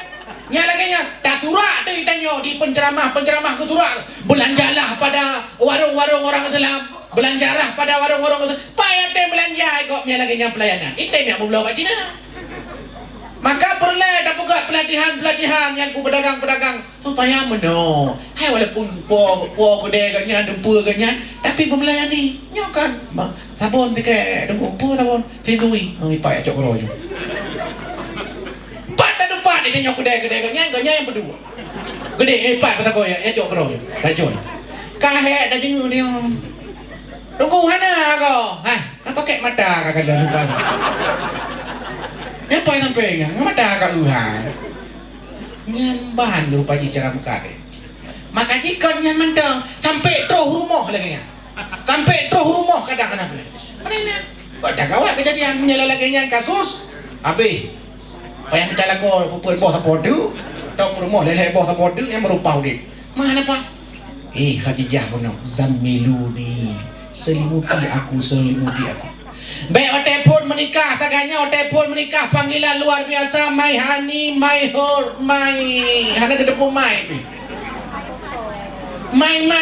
Nya lagi nya tak turak tu tanya di penceramah ke turak. Belanjalah pada warung-warung orang Islam. Belanjalah pada warung-warung Islam. Payah teh belanja kok nya lagi nya pelayanan. Itu nya belau kat Cina. Maka perlu dah buka pelatihan yang ku pedagang supaya meno. Hai walaupun po gede katnya dempu katnya tapi melayani. Nya kan sabun tikre dempu sabun sindui. Ipai acok royo. Dia tanya gede yang berdua. Gede hebat pasal kau ya cok bro. Racun. Kahek dah jengu dia. Tunggu hana kau. Kau pakai mata kakak dah lupa. Apa yang sampai ngah mata kak luha. Nyamban lupa cara buka dia. Maka jika nyaman dah sampai terus rumah lagi nya. Sampai terus rumah kadang-kadang. Mana ni? Kau dah kawat kejadian menyelalakannya kasus. Habis payah kita lagu perempuan bos apa tu tau rumah leleh bos apa tu yang merupau dia mana pak Khadijah kono zammiluni selimuti aku baik otepun menikah taganya otepun menikah panggilan luar biasa mai hani mai hor mai hana kedepu mai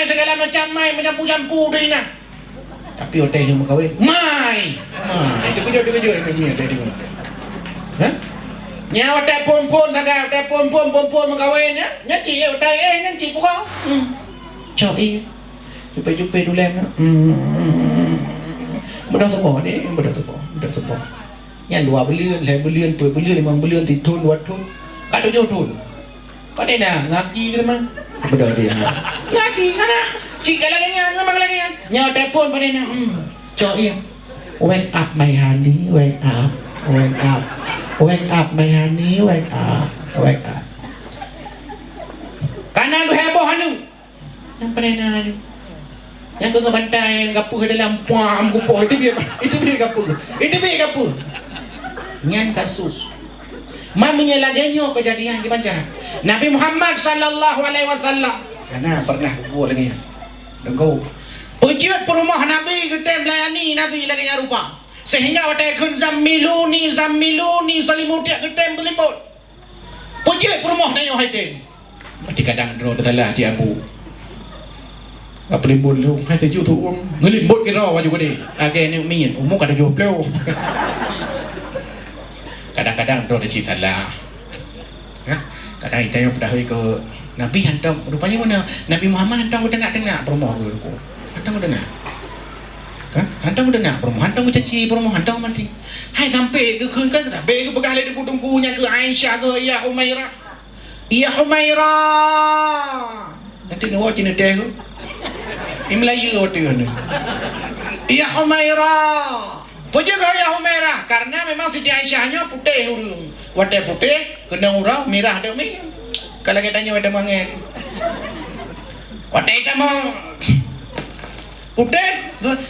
segala macam mai menyapu-nyapu dia nak tapi hotel yang berkahwin mai itu kejut ha nyawa telefon mengkawin nya cik utai nya cik kau coi jumpa dulu na mudah semua yang 2 bulan 5 bulan 10 bulan 5 bulan 3 tahun 2 tahun kat 7 tahun pada nak ngaki ke mana betul dia ngaki mana cik lagi nyawa telefon pada nak coi wake up my honey wake up my honey, wake up. Kanan lu heboh anu. Yang pernah anu. Yang kau bantai yang gapuh dalam puam kupoh itu dia gapuh. Nyan kasus. Maminya laginya kejadian di Banjar. Nabi Muhammad sallallahu alaihi wasallam. Karena pernah kupoh lagi. Dengkau. Pujud perumah Nabi kita melayani Nabi lagi rupa. Sehingga watakun zammiluni selimuti ketem belimut. Pujud perumah nayo haiting. Berarti kadang dro salah ci abu. Apa limbut lu? Hai seju tu ngelimbut kira waju gede. Age ni min umuk kada jo pleu. Kadang-kadang dro ci salah. Kadang kita yang dah ke Nabi hantam rupanya mana? Nabi Muhammad hantam tengah-tengah perumah tu. Hantam tengah. Hantam udah nak perempuan, hantam caci perempuan, hantam mati. Hai sampai ke kan tak beg ke begal di tunggunya ke Aisyah ke ya Humairah. Nanti nak Cina teh. Melayu waktu ni. Ya Humairah. Puja kau ya Humairah karena memang Siti Aisyahnya putih urung. Wadah putih, kena urang merah dah mi. Kalau kita tanya wadah mangen. Wadah kamu putih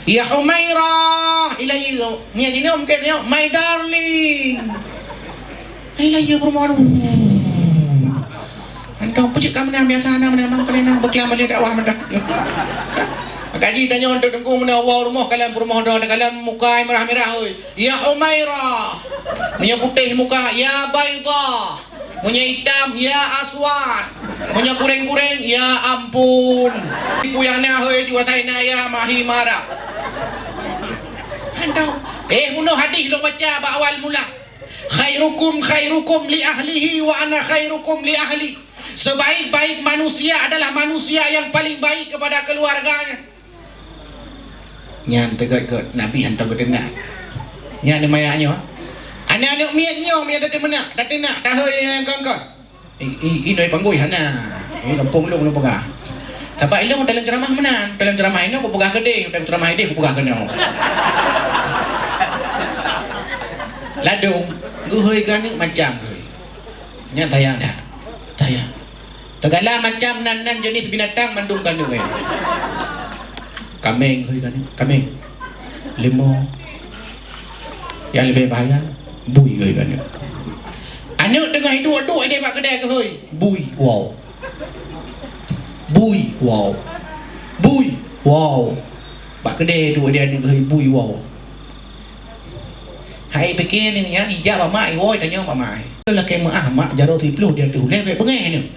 Ya Humairah, ilayya. Ni aja ni mungkin ni, my darling. Ilayya permohonan. Antong pujuk kamu ni biasa nama nama kalian berkelam balik dakwah mendak. Kaji tanya untuk tengku mana Allah rumah kalian permohonan kalian muka merah-merah oi. Ya Humairah. Punya putih muka, ya Bayda. Punya hitam, ya Aswad. Punya kureng-kureng, ya ampun. Ibu yang nak oi juga saya nak ya Mahimara. Antong bunuh hadis lo baca awal mula. Khairukum li ahlihi wa ana khairukum li ahli. Sebaik-baik manusia adalah manusia yang paling baik kepada keluarganya. Nyan tegak Nabi hantar ke dengar. Nyan ni mayaknya. Anak-anak miatnya ada di mana? Tak nak tahu yang kongkot. Ini panggui hana. Ini kampung lu pegah. Sebab ilmu dalam ceramah mana? Dalam ceramah ini aku pegah kedai, dalam ceramah ini aku pegah kena. Ladung, guhoi kan ni macam guhoi. Nyan tayang dah. Tayang. Segala macam nan jenis binatang mandung kan guhoi. Kambing guhoi kan ni. Kambing. Limau. Yang lebih bahaya bui guhoi kan ni. Anak tengah hidup dia buat kedai guhoi. Bui, wow. Bui, wow. Bui, wow. Buat kedai dua dia ada guhoi bui, wow. Hai fikir ni ya ijab mak woi tanya mak. Lah ke mak jaro 30 dia tu. Le bengeh ni.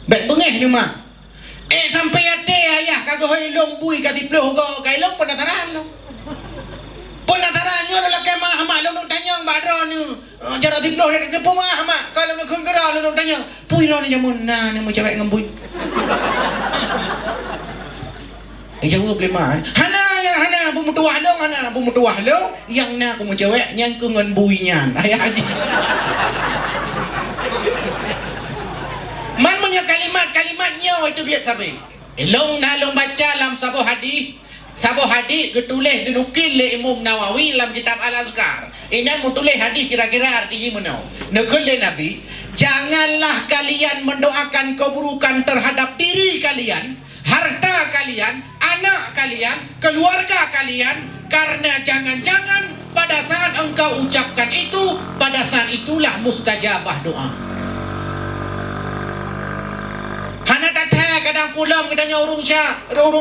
Bek bengeh ni mak. Sampai ate ayah kagak hoi long bui ka 30 go kai long penataran lo. Penatarannya lah ke mak long tanya badro ni. Jaro 30 dia pun mak kalau nak kengkera long tanya. Pui lo ni jamun na ni mau cewek ngembui. Jawab boleh mak. Hana bumutuah lo yang nak aku cewek yang kengan buinya ayah haji. Man punya kalimatnya itu biar sampai. Long baca dalam sabuh hadis ketulis dinukil le Imam Nawawi dalam kitab Al-Azkar. Ini mutulis hadis kira-kira artinya mana? Nukil le Nabi, janganlah kalian mendoakan keburukan terhadap diri kalian, harta kalian, anak kalian, keluarga kalian, karena jangan-jangan pada saat engkau ucapkan itu, pada saat itulah mustajabah doa. Hana tatha kadang pulang katanya urung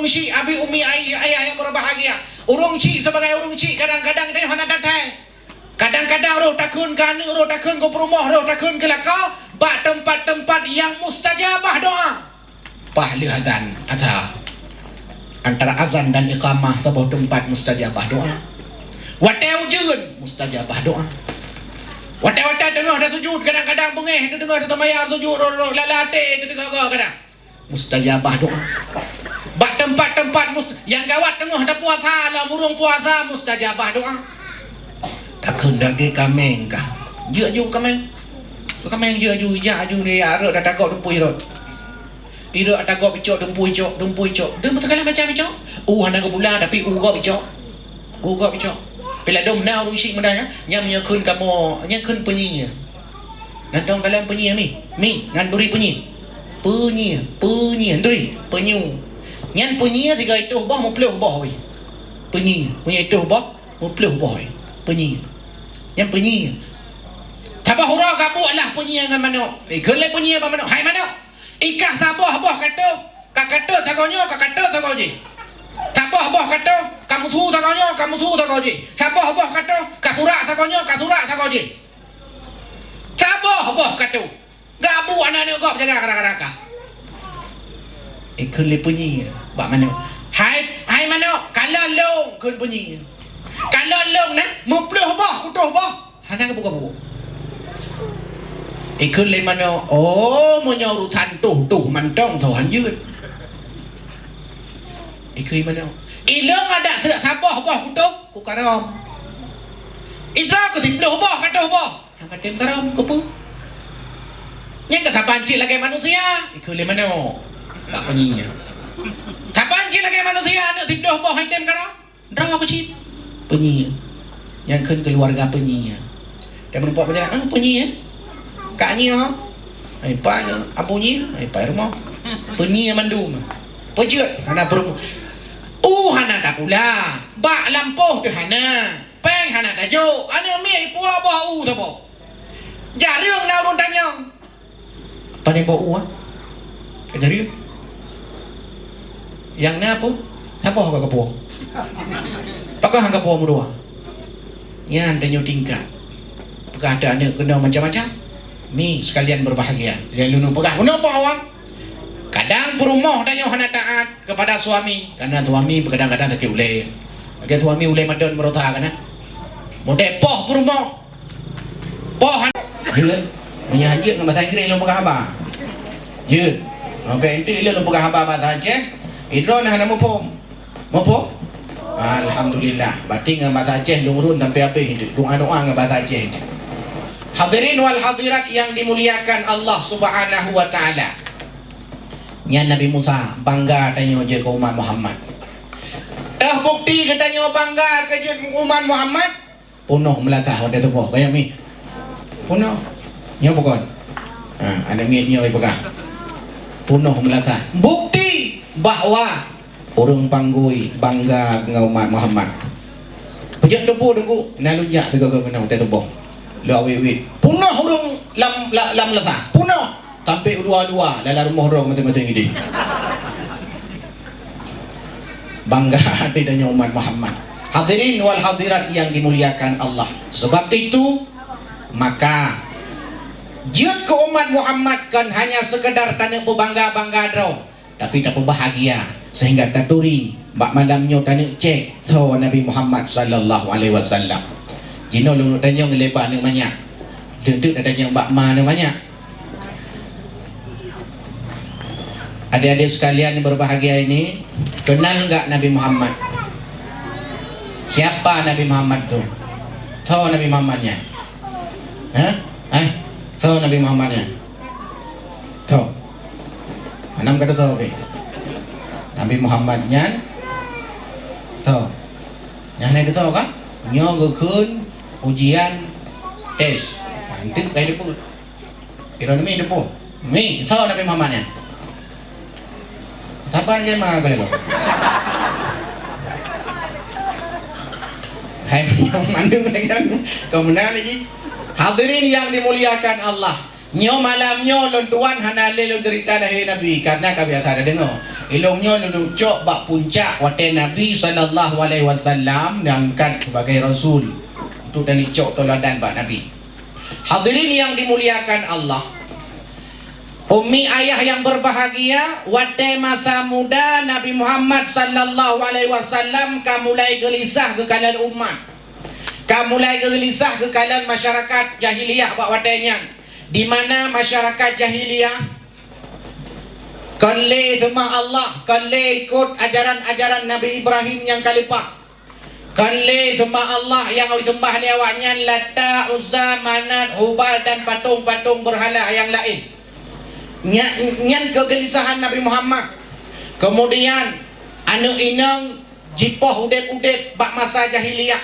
Syekh abi umi ayah yang berbahagia. Urung Syekh sebagai urung Syekh kadang-kadang dia hana tatha. Kadang-kadang roh takun kan roh takun ke rumah, roh takun ke lakau, bak tempat-tempat yang mustajabah doa. Pahli azan antara azan dan iqamah sebuah tempat mustajabah doa. Watau jeun mustajabah doa. Watau tengah dah sujud kadang-kadang bengeh dia dengar dia mayar sujud lalate dia tengah kadang mustajabah doa. Bak tempat-tempat yang gawat tengah dah puasa lah murung puasa mustajabah doa. Takun dage kameng kah? Ju kameng. Kameng ju dia arek dah takut dumpui rot. Ira takut picok dumpui cok. Dia bertekalan macam picok. Hana ke pula tapi gak picok. Bila dom na urung Syekh mendanya, nya menyekun kamu, nya kun penyinya. Nantong kalian penyi mi, ngan duri penyi. Penyi, duri, penyu. Nyan penyi tiga itu bah mau pelih bah we. Penyi, punya itu bah mau pelih bah we. Penyi. Yang penyi. Tabah hura kabu lah penyi dengan manuk. Gelai penyi apa manuk? Hai manuk. Ikah sabah bah kata takonyo je. Sabah bah kata kamu tu takonyo je. Sabah bah kata kasurak takonyo je. Sabah bah kata gabu anak ni gop jaga karaka. Ikut le punyi bak manuk. Hai manuk kalau long kun punyi. Kalau long na mupluh bah kutuh bah. Hana kabu. Ikut le manuk. Monyo urusan tuh mantong Tuhan yun. Ikut manuk. Ilong ada sedak sabah bah kutuh ku karam. Ida ku simpluh bah katuh bah. Hang katem karam ku pu. Yang ke sapancik lagi manusia. Ikut le manuk. Tak penyinya. Sapancik lagi manusia nak simpluh bah katem karam. Draw apa cip? Penyi. Yang kun keluarga penyinya. Dia merupakan macam penyi kaknya ai panya apunya ai pai rumah penyi mandum pejut hana perlu hana tak pula. Bak lampuh tu hana. Peng hana tajuk. Ana mi puah bau tu po. Jarang nak urun tanya. Apa ni bau ah? Jadi yang ni apa? Siapa hang kapo? Pakah hang kapo mudua. Yan tanya tingkat. Pegah ada anak kena macam-macam. Ni sekalian berbahagia. Yang lunu pegah. Kenapa awak? Kadang perumah tanya hana taat kepada suami. Karena suami kadang-kadang tak boleh. Bagi suami boleh madon merota kan? Model poh perumah. Poh hana. Ya. Menyanyi dengan bahasa Inggeris lu pegah apa? Ya. Sampai itu lu pegah apa bahasa Aceh? Idron hana mupom. Mupom? Alhamdulillah. Berarti dengan bahasa Aceh lu urun sampai habis. Doa-doa dengan bahasa Aceh. Hadirin wal hadirat yang dimuliakan Allah Subhanahu wa taala. Nya Nabi Musa bangga tanya je ke umat Muhammad. Dah bukti katanya bangga ke je umat Muhammad. Punuh melatah pada tubuh. Bayang mi. Punuh. Nya bukan. Ada miatnya oi pegang. Punuh melatah. Bukti bahawa orang panggui bangga dengan umat Muhammad. Pejak debu nalunyak segala kena pada tubuh. Lu awet-awet. Punuh orang lam melatah. Punuh. Sampai dua-dua dalam rumah orang masing-masing ini. Bangga hati dan umat Muhammad. Hadirin wal hadirat yang dimuliakan Allah. Sebab itu maka jut ke umat Muhammad kan hanya sekedar tanya berbangga-bangga draw, tapi tak berbahagia sehingga taturi bak malamnya tanya cek so Nabi Muhammad sallallahu alaihi wasallam. Jino lu tanya ngelebar ni banyak. Duduk tanya bak mana banyak. Adik-adik sekalian yang berbahagia ini, kenal enggak Nabi Muhammad? Siapa Nabi Muhammad tu? Tahu Nabi Muhammadnya? Tahu Nabi Muhammadnya? Tahu? Anam kata tahu ke? Nabi Muhammadnya? Tahu? Yang lain tahu kan? Nyo gekun ujian tes. Nanti kayak depu. Kira ni depu. Mi, tahu Nabi Muhammadnya? Tapan dia mah kalau. Hai yang mandung kan. Kau benar lagi. Hadirin yang dimuliakan Allah. Nyo malamnya lontuan hanale lo cerita dari Nabi karena kebiasaan dengar. Ilongnya lo cok bak puncak wate Nabi sallallahu alaihi wasallam diangkat sebagai rasul. Itu tadi cok toladan bak Nabi. Hadirin yang dimuliakan Allah. Umi ayah yang berbahagia, wate masa muda Nabi Muhammad sallallahu alaihi wasallam kamulai gelisah ke kalangan umat. Kamulai gelisah ke kalangan masyarakat jahiliyah bak watenya. Di mana masyarakat jahiliyah kale sembah Allah, kale ikut ajaran-ajaran Nabi Ibrahim yang kalipah. Kale sembah Allah yang sembah ni awaknya Lata, Uzza, Manat, Hubal dan patung-patung berhala yang lain. Nyan kegelisahan Nabi Muhammad. Kemudian anu inang jipoh udet-udet bak masa jahiliyah.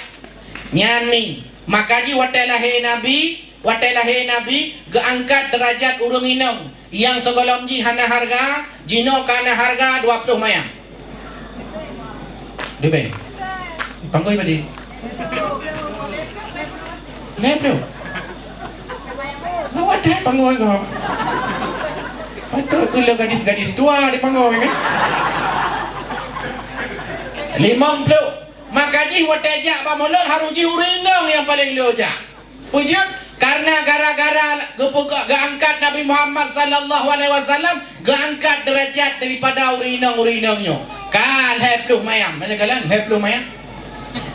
Nyan ni makaji watelahe Nabi geangkat derajat urang inang yang segolom ji hana harga jino kana harga 20 mayang. Debe. Panggoi badi. Lebro. Awak dah panggoi kau. Patut gula gadis-gadis tua di panggung kan? 50. Makanya watajak pamulut haruji urinang yang paling lojak. Pujud karena gara-gara geangkat Nabi Muhammad sallallahu alaihi wasallam geangkat derajat daripada urinang-urinangnya. Kal 20 mayam. Mana kalan 20 mayam?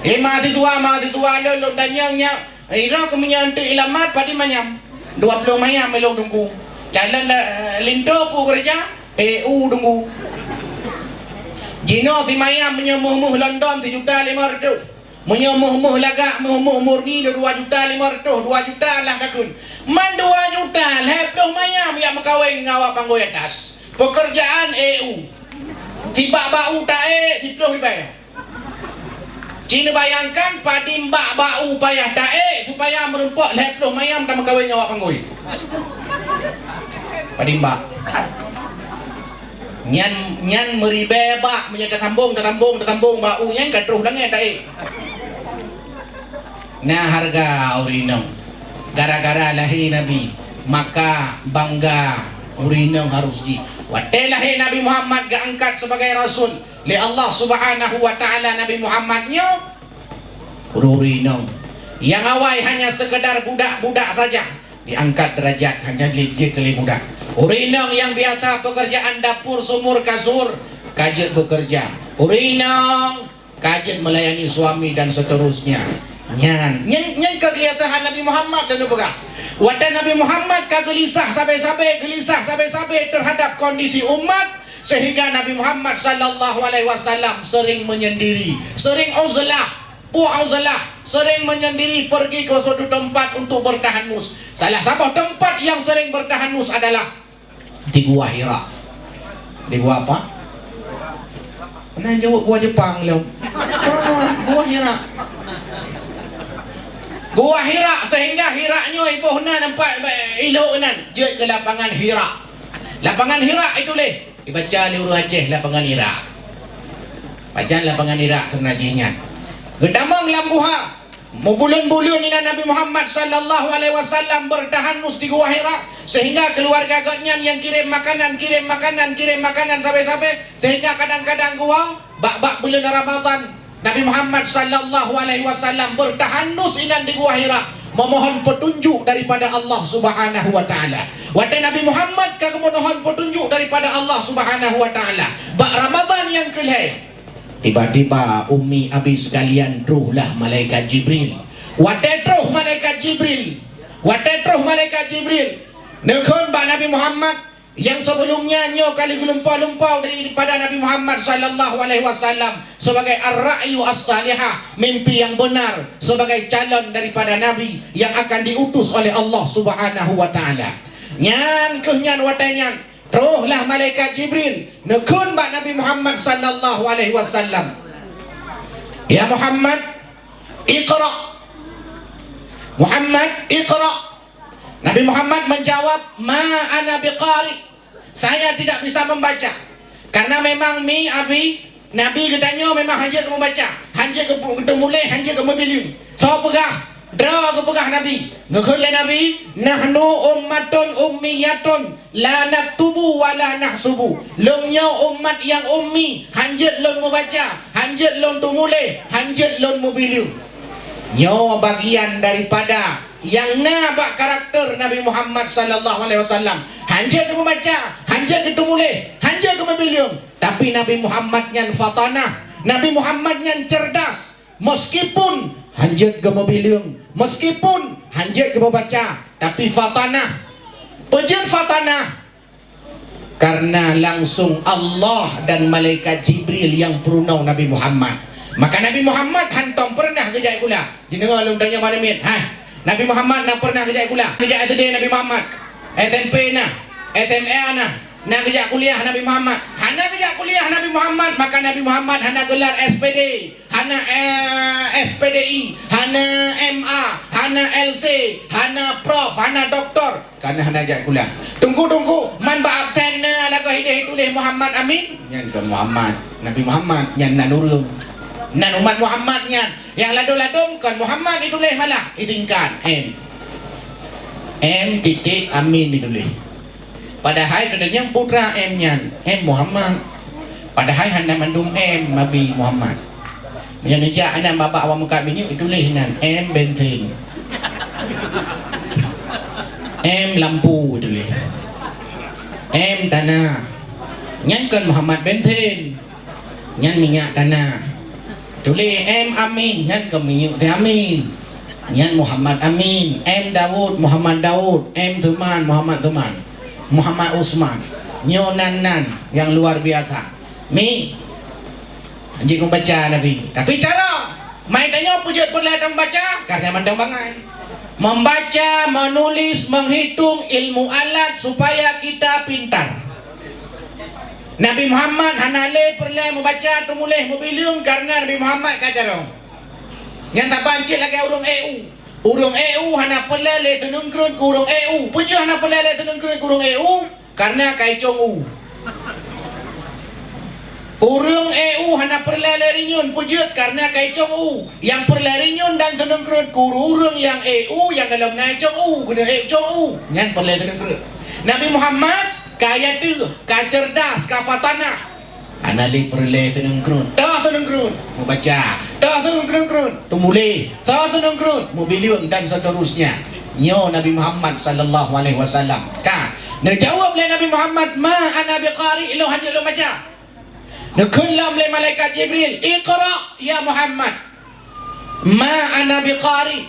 Mahasiswa lo danyangnya. Ira ko menyantu ilamat padi mayam. 20 mayam melong tunggu. Jalan lindo pu kerja PU tunggu. Jino si mayam menyemuh-muh London 1.500.000. Menyemuh-muh lagak muh-muh murni 2.500.000, 2 juta lah takun. Man 2 juta leploh mayam yang mengkawin ngawak panggoi atas. Pekerjaan EU. Si bau tae si ploh dibayar. Cina bayangkan padi mbak bau payah tae supaya merumpok leploh mayam tak mengkawin ngawak panggoi. Padi mbak. Nyan meribebak menyata tambung bau nyan katruh dange tae. Nah harga urinong gara-gara lahir Nabi maka bangga urinong harus di wate lahir Nabi Muhammad gaangkat sebagai rasul li Allah Subhanahu wa taala. Nabi Muhammadnya urinong yang awal hanya sekedar budak-budak saja diangkat derajat hanya dia kali budak. Urinong yang biasa pekerjaan dapur sumur kasur kajet bekerja. Urinong kajet melayani suami dan seterusnya. Nyan kegiatan Nabi Muhammad dan juga. Wadah Nabi Muhammad gelisah sampai terhadap kondisi umat sehingga Nabi Muhammad sallallahu alaihi wasallam sering menyendiri, sering uzlah, sering menyendiri pergi ke suatu tempat untuk bertahanus. Salah satu tempat yang sering bertahanus adalah di Gua Hira. Di gua apa? Pernah jawab gua Jepang lo. Gua Hira. Gua Hira sehingga Hiranya ibuhna nampak ilunan je ke lapangan Hira. Lapangan Hira itu leh dibaca di huruf Aceh lapangan Hira. Bacaan lapangan Hira ternajinya. Gedamang lam guha. Mubulun-bulun ina Nabi Muhammad sallallahu alaihi wasallam bertahanus di Gua Hira sehingga keluarga agaknya yang kirim makanan sampai sehingga kadang-kadang gua bak bulan Ramadan Nabi Muhammad sallallahu alaihi wasallam bertahanus ina di Gua Hira memohon petunjuk daripada Allah Subhanahu wa taala. Wate Nabi Muhammad kagak memohon petunjuk daripada Allah Subhanahu wa taala. Bak Ramadan yang kelih tiba-tiba ummi abi sekalian truhlah malaikat Jibril. Wate truh malaikat Jibril. Nekon ba Nabi Muhammad yang sebelumnya nyo kali gelumpau-lumpau daripada Nabi Muhammad sallallahu alaihi wasallam sebagai ar-ra'yu as-salihah, mimpi yang benar sebagai calon daripada nabi yang akan diutus oleh Allah Subhanahu wa taala. Nyan watenyan rohlah malaikat Jibril nekun ba Nabi Muhammad sallallahu alaihi wasallam. Ya Muhammad, iqra. Muhammad, iqra. Nabi Muhammad menjawab, ma ana biqari. Saya tidak bisa membaca. Karena memang Nabi katanya memang hanya kamu baca, hanya kamu mulai, hanya kamu bilang. So pegah Nabi. Ngekul Nabi, nahnu ummatun ummiyatun la naktubu wa la nahsubu. Longnya umat yang ummi, hanjat lon membaca, hanjat lon tumulai, hanjat lon mobiliu. Nyo bagian daripada yang nabak karakter Nabi Muhammad sallallahu alaihi wasallam. Hanjat ke membaca, hanjat ke tumulai, hanjat ke mobiliu. Tapi Nabi Muhammad yang fatanah, Nabi Muhammad yang cerdas. Meskipun hanjat ke mobiliu, meskipun hanjat ke membaca, tapi fatanah, pejat fatanah. Karena langsung Allah dan malaikat Jibril yang perunau Nabi Muhammad. Maka Nabi Muhammad hantong pernah kerja kula. Jenengan lu tanya mana min? Nabi Muhammad nak pernah kerja kula. Kerja SD Nabi Muhammad. SMP na, SMA na kerja kuliah Nabi Muhammad. Hana kerja kuliah Nabi Muhammad, maka Nabi Muhammad hana gelar SPD, hana SPDI, hana MA, hana LC, hana prof, hana doktor. Karena hana kerja kuliah. Tunggu man ba absen na lagu hidup tulis Muhammad Amin. Nyan ke Muhammad, Nabi Muhammad nyan nanurung. Nan umat Muhammad nyan yang ladung-ladung kan Muhammad ditulis malah itingkan M titik Amin ditulis. Padahal sebenarnya putra M nyan M Muhammad. Padahal hanya mandung M Nabi Muhammad. Yang nejak anak bapak awak muka bini ditulis nan M bensin, M lampu ditulis, M tanah. Nyan kan Muhammad bensin, nyan minyak tanah. Tulis M Amin, nyan ke minyak teh Amin. Nyan Muhammad Amin, M Daud Muhammad Daud, M Tuman Muhammad Tuman, Muhammad Usman, Nyo Nan yang luar biasa. Mi anjing membaca Nabi. Tapi cara main tanya pujat perlihatkan membaca karena mandang bangai. Membaca, menulis, menghitung ilmu alat supaya kita pintar. Nabi Muhammad hanale perlu membaca tumulih mobilium karena Nabi Muhammad kajarong. Yang tak pancit lagi urung EU. Urung EU hana perlu le tenungkrut urung EU. Puju hana perlu le tenungkrut urung EU karena kaicong U. Urung EU hana perlelerinyun pujut karena kaicong U. Yang perlerinyun dan seneng kerut kururung yang EU yang dalam naik cong U kena EU cong U. Ngan perlelerin kerut. Nabi Muhammad kaya tu, ka cerdas, ka fatanah. Anali perle seneng kerut. Dah seneng kerut mau baca. Dah seneng kerut tu mulai. Dah seneng kerut mau biliung dan seterusnya. Nyo Nabi Muhammad sallallahu alaihi wasallam. Ka, nak jawab le Nabi Muhammad, ma ana biqari lo hanya lo baca. Nakullam le malaikat Jibril, Iqra ya Muhammad. Ma ana biqari.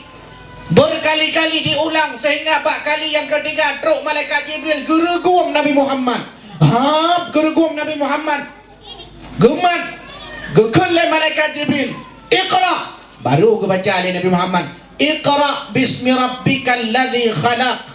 Berkali-kali diulang sehingga bak kali yang ketiga truk malaikat Jibril gereguang Nabi Muhammad. Gereguang Nabi Muhammad. Gemat. Gekul le malaikat Jibril, Iqra. Baru ke baca le Nabi Muhammad, Iqra bismi rabbikal ladzi khalaq.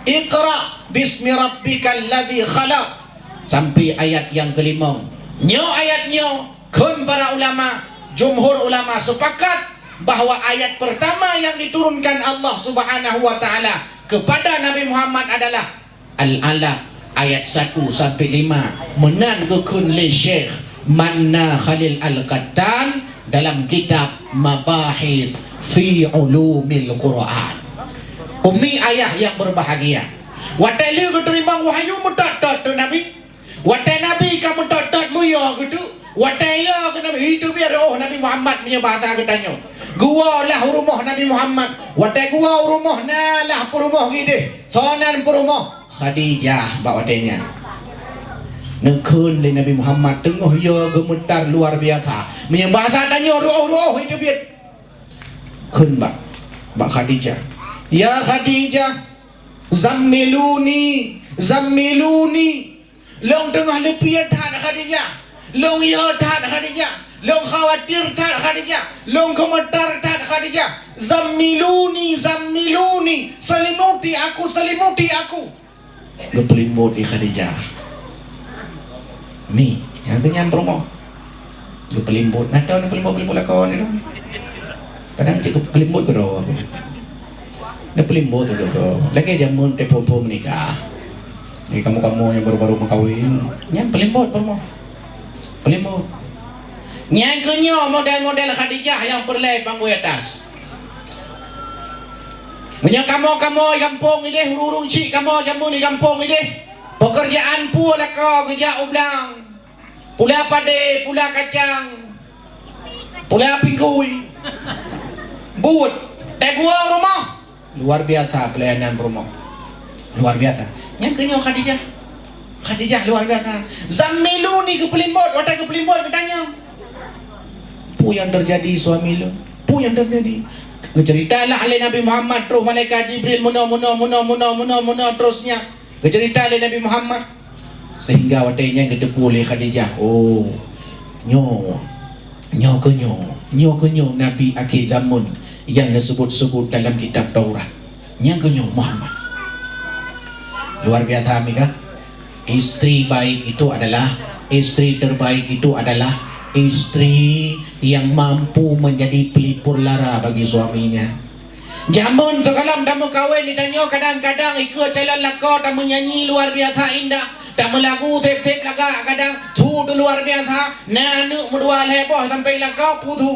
Iqra bismi rabbikal ladzi khalaq. Sampai ayat yang kelima. Nyo ayatnya kun para ulama, jumhur ulama sepakat bahawa ayat pertama yang diturunkan Allah Subhanahu wa taala kepada Nabi Muhammad adalah Al-Alaq ayat 1 sampai 5 menangguhkan li Syekh Manna Khalil Al-Qattan dalam kitab Mabahith fi Ulumil Quran. Umi ayah yang berbahagia, watelu keterima wahyu mutat tu Nabi. Watai Nabi kamu tot muyo gitu. Watai ya ke Nabi itu biar Nabi Muhammad punya bahasa katanya. Gua lah rumah Nabi Muhammad. Watai gua rumah lah rumah gede. Sonan rumah Khadijah bawa watainya. Nekun le Nabi Muhammad tengah ya gemetar luar biasa. Punya bahasa tanya roh itu biar. Kun bak Khadijah. Ya Khadijah, zammiluni. Long tengah lepian tak Khadijah. Long ya tak Khadijah. Long khawatir tak Khadijah. Long komentar tak Khadijah. Zammiluni. Selimuti aku. Gepelimut di Khadijah. Ni, yang kenyan promo. Gepelimut. Nak tahu ni pelimut lakon ni tu. Kadang cik gepelimut ke doh. Ni pelimut tu doh. Lagi jamun pom nikah. Ni kamu yang baru-baru berkahwin, yang pelimut. Yang kenyo model-model Khadijah yang perlai panggung atas. Punya kamu kampung ini urung cik kamu jamu ni kampung ini. Pekerjaan pula kau kerja ublang. Pula pade, pula kacang. Pula pingkui. Buat gua rumah. Luar biasa pelayanan rumah. Luar biasa. Yang kenyo Khadijah luar biasa. Zammiluni ke pelimut, watai ke pelimut katanya. Pu yang terjadi suami lu. Pu yang terjadi. Ceritalah oleh Nabi Muhammad terus malaikat Jibril muna terusnya. Cerita oleh Nabi Muhammad sehingga watainya kedepu oleh Khadijah. Oh, nyo kenyo Nabi akhir zaman yang disebut-sebut dalam kitab Taurat. Yang kenyo Muhammad. Luar biasa Mika. Istri baik itu adalah, istri terbaik itu adalah istri yang mampu menjadi pelipur lara bagi suaminya. Jamun sekalam damu kawin ditanya kadang-kadang ikut jalan lakau damu nyanyi luar biasa indah. Damu lagu tep-tep laga kadang tu luar biasa. Nanu berdua leboh sampai lakau putu.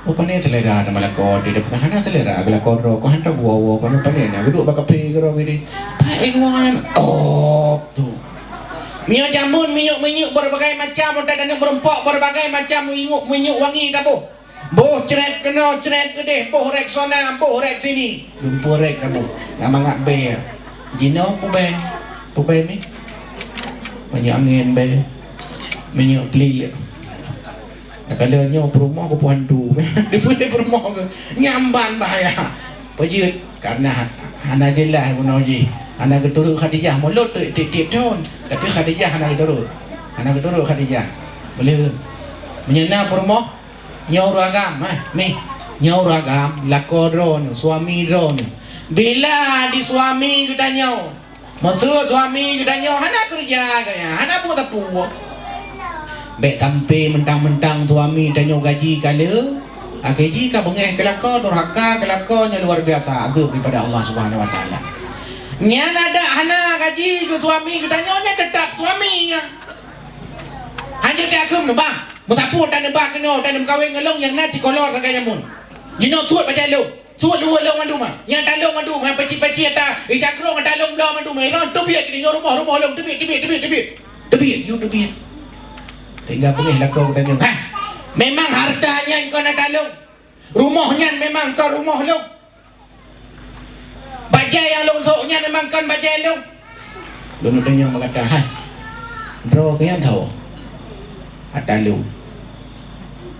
Upane selera nama lakon dia bukan hanya selera lakon ro ko hantar gua ko hantar ni nak duduk bakal pergi ro gini pae guan tu minyak jamun minyak berbagai macam ada dan berempok berbagai macam minyak wangi dapur boh ceret kena ceret gede boh rek sona boh rek sini jumpa rek dapur nama ngak be jino puben ni minyak angin be minyak peli. Kalau nyo perumah ke puandu, dia boleh perumah ke nyamban bahaya. Pejut karena hana jelas gunoji. Hana keturut Khadijah mulut tip tahun, tapi Khadijah hana keturut Khadijah. Boleh menyena perumah nyo ragam ni nyo ragam lakodron suami dron. Bila di suami kita nyo. Maksud suami kita nyo hana kerja kaya, hana buat apa. Baik sampai mentang-mentang suami tanya gaji kala gaji ka bengeh kelakar durhaka kelakarnya luar biasa agak daripada Allah Subhanahu wa taala. Nya ada hana gaji ke suami ke tanya nya tetap suami nya. Hanya dia kum bah. Mutapu tan bah keno tan kawin ngelong yang na cikolor kaganya mun. Jino suat baca lu. Suat lu long mandu mah. Nya talong mandu mah peci-peci ta. Isa krong talong blo mandu mah. Non tu biak ni rumah long tu biak. You tu biak. Tinggal pengih lakau tanya. Ha. Memang hartanya kau nak talong. Rumahnya memang kau rumah long. Baca yang longsoknya memang kan baca yang long. Lalu tanya berkata, "Ha. Draw ke yang tahu?" Ada long.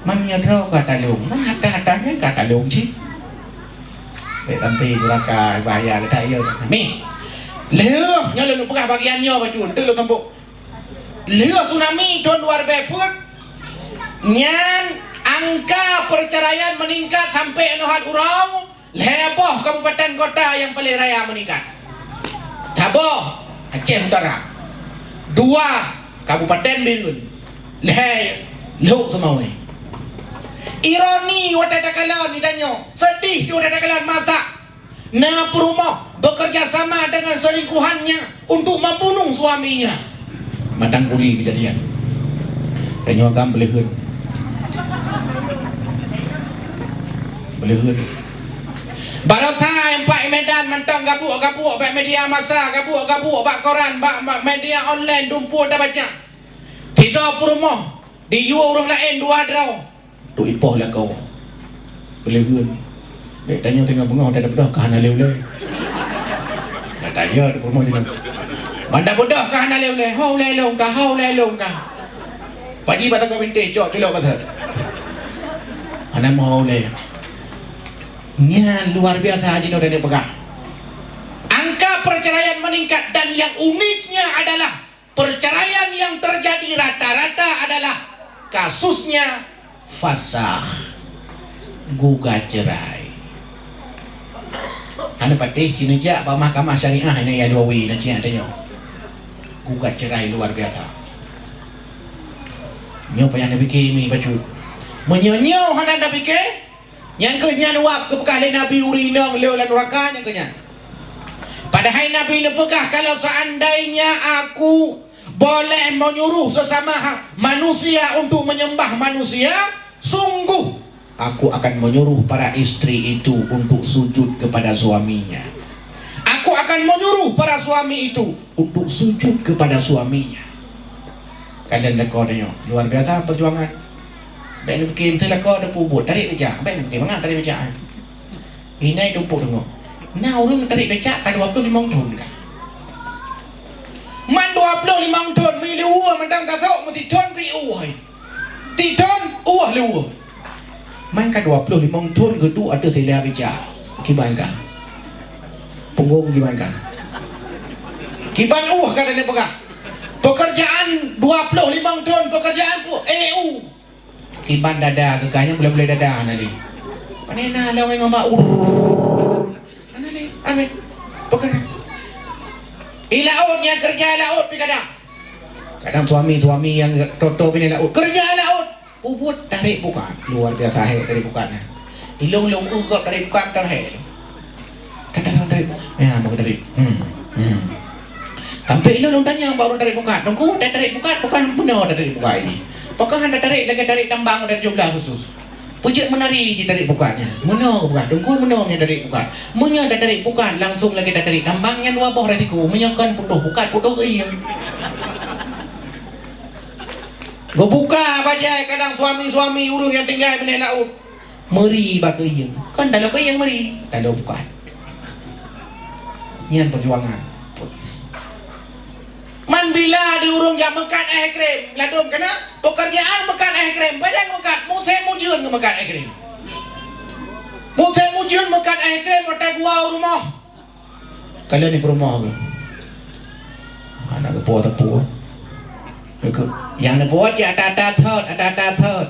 Mamnya draw ke ada long. Mana ada-adanya ke ada long sih? Sampai neraka bahaya ke tak ya. Mi. Leh, nya lu pegah bagiannya baju. Tu lu kampuk. Leh tsunami don luar beput. Nyan angka perceraian meningkat sampai nohat urang. Heboh kabupaten kota yang paling raya meningkat. Taboh Aceh Utara. 2 Kabupaten Birun. Luk semua. Ironi wadada kalan ni danyo. Sedih tu wadada kalan masak. Na perumah bekerja sama dengan selingkuhannya untuk membunuh suaminya. Matang kuli kejadian. Danyo agam belehun. Barang saya empat Medan mentang gabuk bak media masa, gabuk bak koran, bak media online dumpul dah baca. Tidak rumah di orang lain 2 draw. Tu ipoh lah kau. Belegun. Dek tanya tengah bengah dah dah kahana leu-leu. Dah tanya di rumah dia. Banda bodoh kahana leu-leu. Hau lelong kah. Pagi batang kau bintik cok celok batang. Ana mau leu. Nya luar biasa haji no dia pegang. Angka perceraian meningkat dan yang uniknya adalah perceraian yang terjadi rata-rata adalah kasusnya fasakh, gugat cerai. Anda patih Cina jak pak mahkamah syariah ini ya duawi nak Cina tanya. Gugat cerai luar biasa. Nyo payah nak fikir ni baju. Menyonyo hana nak fikir. Yang kenyan wap ke pekah Nabi urinong leu lan neraka yang kenyan. Padahal Nabi ni pekah kalau seandainya aku boleh menyuruh sesama manusia untuk menyembah manusia, sungguh aku akan menyuruh para istri itu untuk sujud kepada suaminya. Aku akan menyuruh para suami itu untuk sujud kepada suaminya. Kalian lekornya luar biasa perjuangan. Baik ni bikin saya kau ada pubut tarik becak. Baik ni bikin mangat tarik becak. Ini tumpuk tengok. Nah orang tarik becak kan 25 tahun kan. Man 25 tahun mi luar mendang tatok mesti ton pi uai. Ti ton luar. Man kan 25 tahun kedu ada saya becak. Kiban kan. Punggung kiban kan. Kiban kan ada pegang. Pekerjaan 25 tahun pekerjaan EU. Kiban dada kekanya boleh dada nanti. Panena lawan ngomba Mana ni? Amin. Bukan. Lautnya kerja laut pi kadang suami yang toto pini laut kerja laut. Ubut tarik bukan. Luar biasa tarik bukannya. Ilung ugap tarik bukan tarik. Tarik. Ya, mau tarik. Sampai ilung tanya baru tarik bukan. Tunggu tarik bukan benar tarik bukan ini. Pokoknya anda tarik tambang dari jumlah khusus. Pujak menari je tarik bukannya. Menang bukan. Tunggu menangnya tarik bukan. Munya dah tarik bukan. Langsung lagi dah tarik tambangnya 2 boh ratiku. Menyakan putuh iya. Go buka bajai kadang suami urung yang tinggal di laut. Meri bak iya. Kan dalam yang meri. Dalam bukan. Nian perjuangan. Man bila diurung yang mekat krim ladum kena pekerjaan mekat krim banyak mekat musem mujun ke mekat krim musem mujun mekat krim otak gua rumah kalian di rumah ke anak kepo yang nepo aja ada third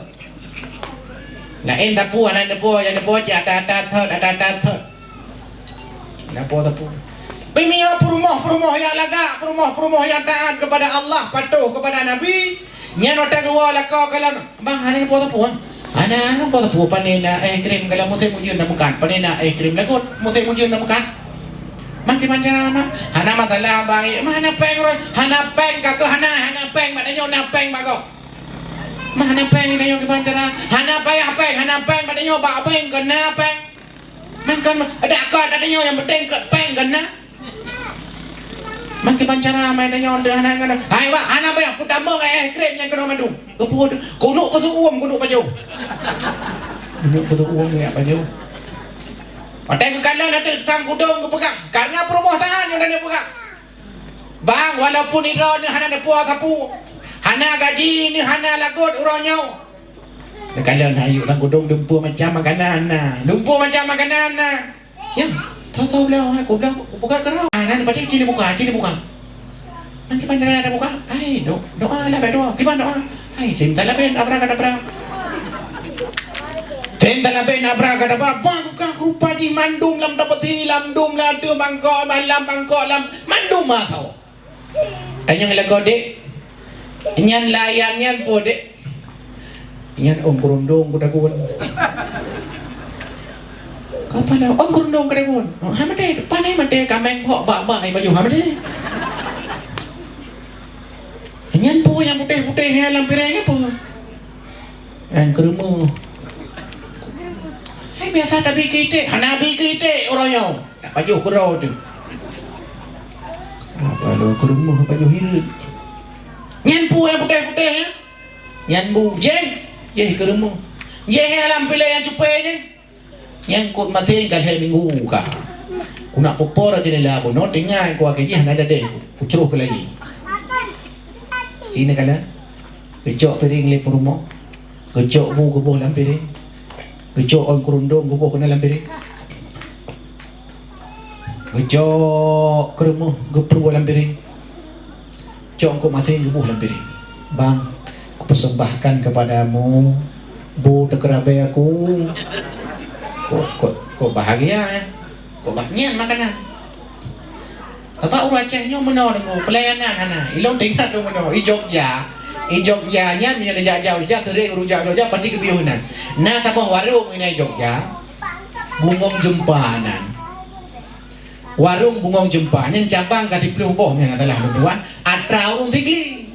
lain tapu anak nepo yang nepo aja ada third nepo tapu Pemia perumah yang lagak, perumah yang taat kepada Allah, patuh kepada Nabi. Nya nota gua lakau kalau bang hari ni apa? Ana apa panena krim kalau musim mujun nak makan. Panena krim lagut musim mujun nak makan. Makin panjang mak. Hana masalah bang. Mana peng roy? Hana peng kak hana peng mana nyo na peng mak kok. Mana peng na yung panjang. Hana peng mana nyo ba peng kena peng. Makan ada akad ada nyo yang penting peng kena. Makin panjang main nyo de hana kena. Hai pak hana peng pertama krem yang kena mandu. Keput kunuk kunuk baju. Kunuk uang ni apa baju. Pakai ke kanan ada sang kudung ke pegang. Karena permohonan yang dia pegang. Bang, walaupun ira ni hana ada puas sapu. Hana gaji ni hana lagut urangnya. Kalau hayu sang kudung dumpu macam makanan nah. Dumpu macam makanan nah. Ya, tahu lah aku bilang buka kerana. Nan pati cini buka. Nanti panjang ada buka. Ai, doa lah berdoa. Gimana doa? Ai, simtalah ben abra. Tentang apa nak beragam apa? Bangkang rupa di mandum lam dapat ini lam dum lah tu bangkok malam bangkok lam mandum mah kau. Anyang lagu dek, nyan layan nyan po dek, nyan om kurundung kuda kun. Kau pada om kurundung kuda kun. Hamade, panai made kameng pok bak ai baju hamade. Nyan po yang putih lam pireng apa? Yang kerumuh. Hai biasa tapi kita, hanabi kita orangnya. Tak baju kurau tu. Apa lo kerumuh baju hidup. Nyan pu yang putih ya. Nyan bu je kerumuh. Je alam pilih yang cupai je. Yang kut mati kalau minggu ka. Ku nak popor aja ni lah. Ku not dengar ku akhirnya hana ada. Ku ceruh ke lagi. Sini kala. Kecok piring le rumah. Kecok bu ke boh dalam piring. Kecok orang kerundung bubuh kena dalam piring. Kecok keremuh geperu dalam piring. Cok kau masih gebuh dalam piring. Bang, aku persembahkan kepadamu bu tekerabai aku. Kau bahagia ya. Kau bahagia makanan. Apa orang Acehnya menor dengan pelayanan hana. Ilong dengar tu menor. Jogja nya punya jauh sering rujak pandi kebiunan. Nah sabah warung ini Jogja bungong jempanan. Warung bungong jempanan cabang kasih puluh boh yang adalah tuan atra urung tigli.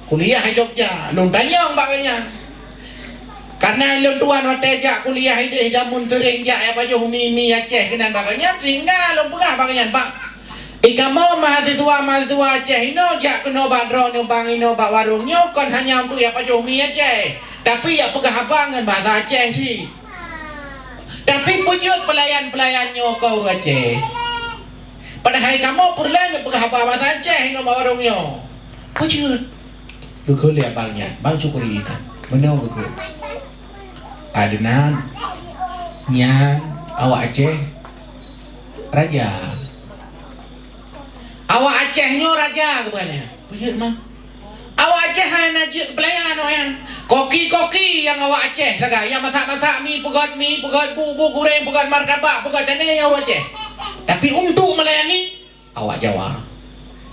Kuliah di Jogja, lung tanyong baganya. Karena lung tuan watejak kuliah ide jamun sering jak apa jo mi Aceh kenan baganya tinggal lung pegah baganya Pak. Ikamo mahasiswa Aceh ino jak kena badro nyumbang ino bak warung nyokon hanya untuk ya pajumi Aceh. Tapi ya pegah abangan bahasa Aceh sih. Tapi pujut pelayan-pelayannya kau Aceh. Padahal kamu perlahan pegah bahasa Aceh ino bak warungnya. Pujut. Gugul ya bangnya, bang cukuri ina. Menau gugul. Adenan, nyan, awak Aceh, raja. Awak Acehnya raja kebanyakan. Bujut mah. Awak Aceh hanya pelayan yang koki yang awak Aceh saga. Yang masak mie, pegot bubur goreng, pegot martabak, pegot canai yang awak Aceh. Tapi untuk melayani awak Jawa.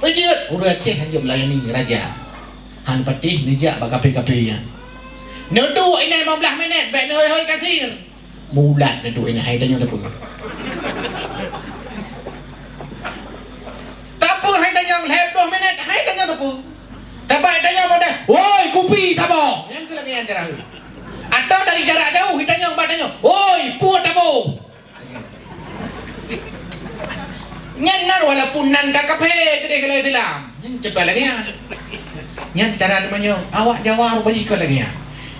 Bujut orang Aceh hanya melayani raja. Han patih nijak bak kape-kape yang. Nuduk ini 15 minit, baik hoi kasir. Mulat nuduk ini hai tanya apa. Hai tanya lebih minit, hai tanya tu. Tapi tanya pada, woi kopi tabo. Yang tu lagi yang jarak. Atau dari jarak jauh kita tanya pada tanya, woi puat tabo. Nyan walaupun nan kakape gede kalau Islam. Nyan cepat lagi ya. Nyan cara namanya awak Jawa rupanya ikut lagi ya.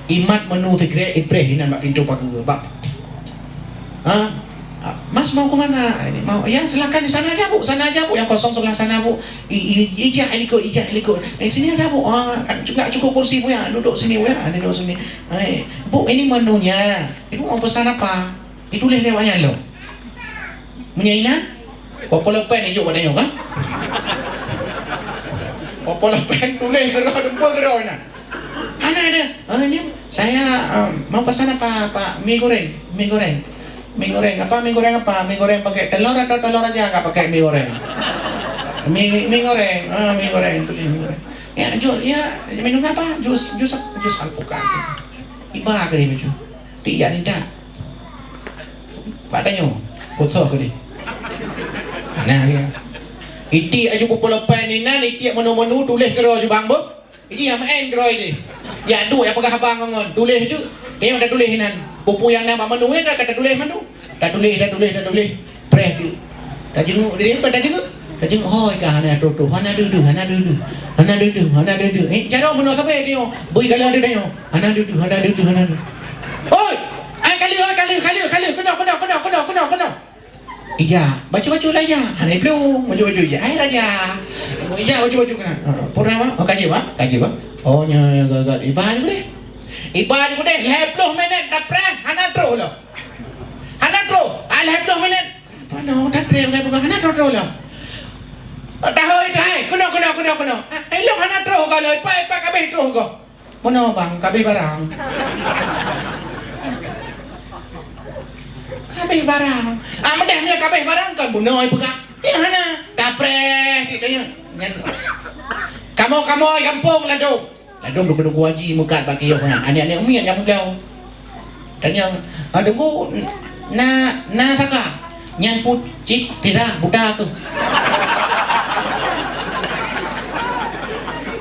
Imat menu tigre ipreh nan bak pintu paku bak. Mas mau ke mana? Ini mau. Ya silakan di sana aja bu, yang kosong sebelah sana bu. Ijak ikut. Sini ada bu. Juga cukup kursi bu ya. Duduk sini bu ya. Duduk sini. Bu ini menunya. Ibu mau pesan apa? Itu lewatnya lo. Menyainan? Popo lepen hijau padanya kan? Popo lepen tulis gerau na. Ada. Ini saya mau pesan apa Pak? Mie goreng. Mie goreng apa? Mie goreng pakai telur atau telur aja nggak pakai mie goreng? Mie goreng, mie goreng tulis mie goreng. Ya jus, ya minum apa? Jus alpukat. Iba ke ni tu? Tidak. Padanya, kotor ke ni? Nah dia. Iti aju pelepai ni nan iti menu-menu tulis kero je bang bo. Iti yang main kero ini. Ya tu yang pegah abang ngon tulis tu. Dia dah tulis nan. Pupu yang nama menu ni kan kata tulis menu. Dah tulis. Press tu. Dah jenguk dia dah jenguk. Dah jenguk hoi kah hana tu. Hana dudu. Cara menu sampai dia. Bui kalau ada dia. Hana dudu. Oi! Ai kali. Kena. Iya, baju lah ya. Hari belum baju ya. Ai raja. Iya baju kena. Purnama. Oh kaji ba? Oh nya gagak iban ku deh. 20 minit dah press. Hana terus lo. Ai 20 minit. Pano dah press ngai bukan hana terus lo. Dah hoi dah. Kena. Ai lo hana terus kalau pai kabeh terus ko. Mana bang kabeh barang. Kabeh barang. Medahnya kabeh barang kan bunoi pegak. Ya hana dapre kitanya. Kamu kampung ladung duk haji mukat baki yo kan. Anik-anik umi yang belau. Tanya, "Adengku na saka nyan pucit tira budak tu."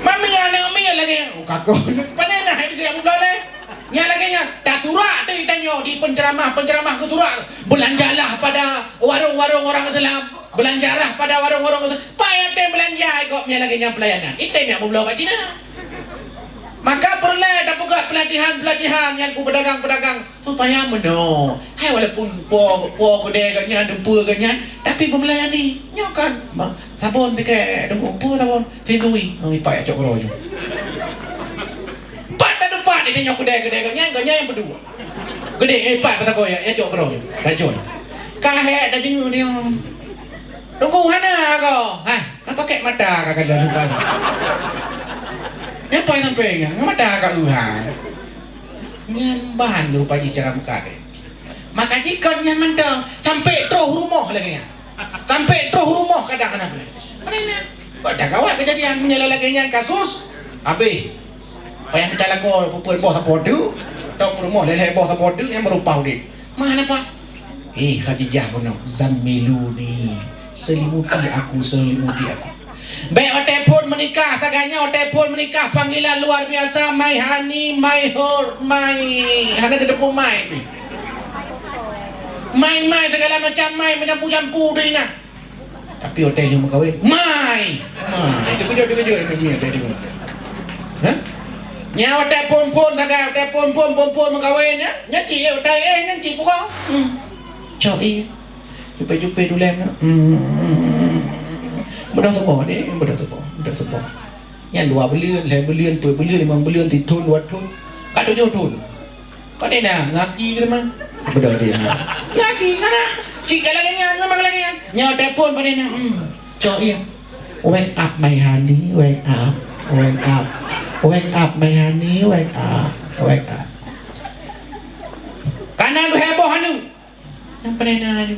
Mami anak umi lagi. Kakak. Panena hai dia belau le. Nya lagi nya datura tu tanya di penceramah ke turak. Belanjalah pada warung-warung orang Islam. Belanjalah pada warung-warung Islam. Payah teh belanja kok nya lagi nya pelayanan. Itu nya belau kat Cina. Maka perlu dah buka pelatihan yang ku pedagang supaya meno. Hai walaupun po gede katnya dempu katnya tapi melayani. Nya kan sabun pikir dempu sabun sindui. Ngi pai cok rojo. Empat dia nyok gede katnya yang kedua. Gede hebat kata kau ya cok rojo. Racun. Kahe dah jengu dia. Tunggu hana kau. Kau pakai mata kakak dah lupa. Yang paling sampai yang mata kat Tuhan nyan rupanya cara buka dia. Maka jika nyan manda sampai terus rumah lagi ya. Sampai terus rumah kadang-kadang boleh. Mana ni? Pada kawat kejadian menyala lagi nyan kasus. Habis. Payah kita lagu perempuan bos apa tu? Tahu rumah leleh bos apa tu yang merupau dia. Mana pak? Khadijah kono zammiluni selimuti aku. Baik hotel pun menikah, saganya hotel pun menikah, panggilan luar biasa, my honey, my heart, my hana kedepu my segala macam my mencampur-campur dia nak. Tapi hotel yang berkahwin my itu kejut ha? Nya hotel pun sagai hotel pun berkahwin ya. Nya cik hotel nya cik buka. Cok jumpa dulu nak. Mudah sebab. Yang 2 bulan, 5 bulan, 10 bulan, 5 bulan, 3 tahun, 2 tahun. Kat 7 tahun. Kau ni nak ngaki ke mana? Mudah dia. Ngaki mana? Cik lagi nya, memang lagi nya. Nya telefon pada nak. Cok ya. Wake up my honey, wake up. Wake up my honey, wake up. Kana lu heboh anu. Nampak nak anu.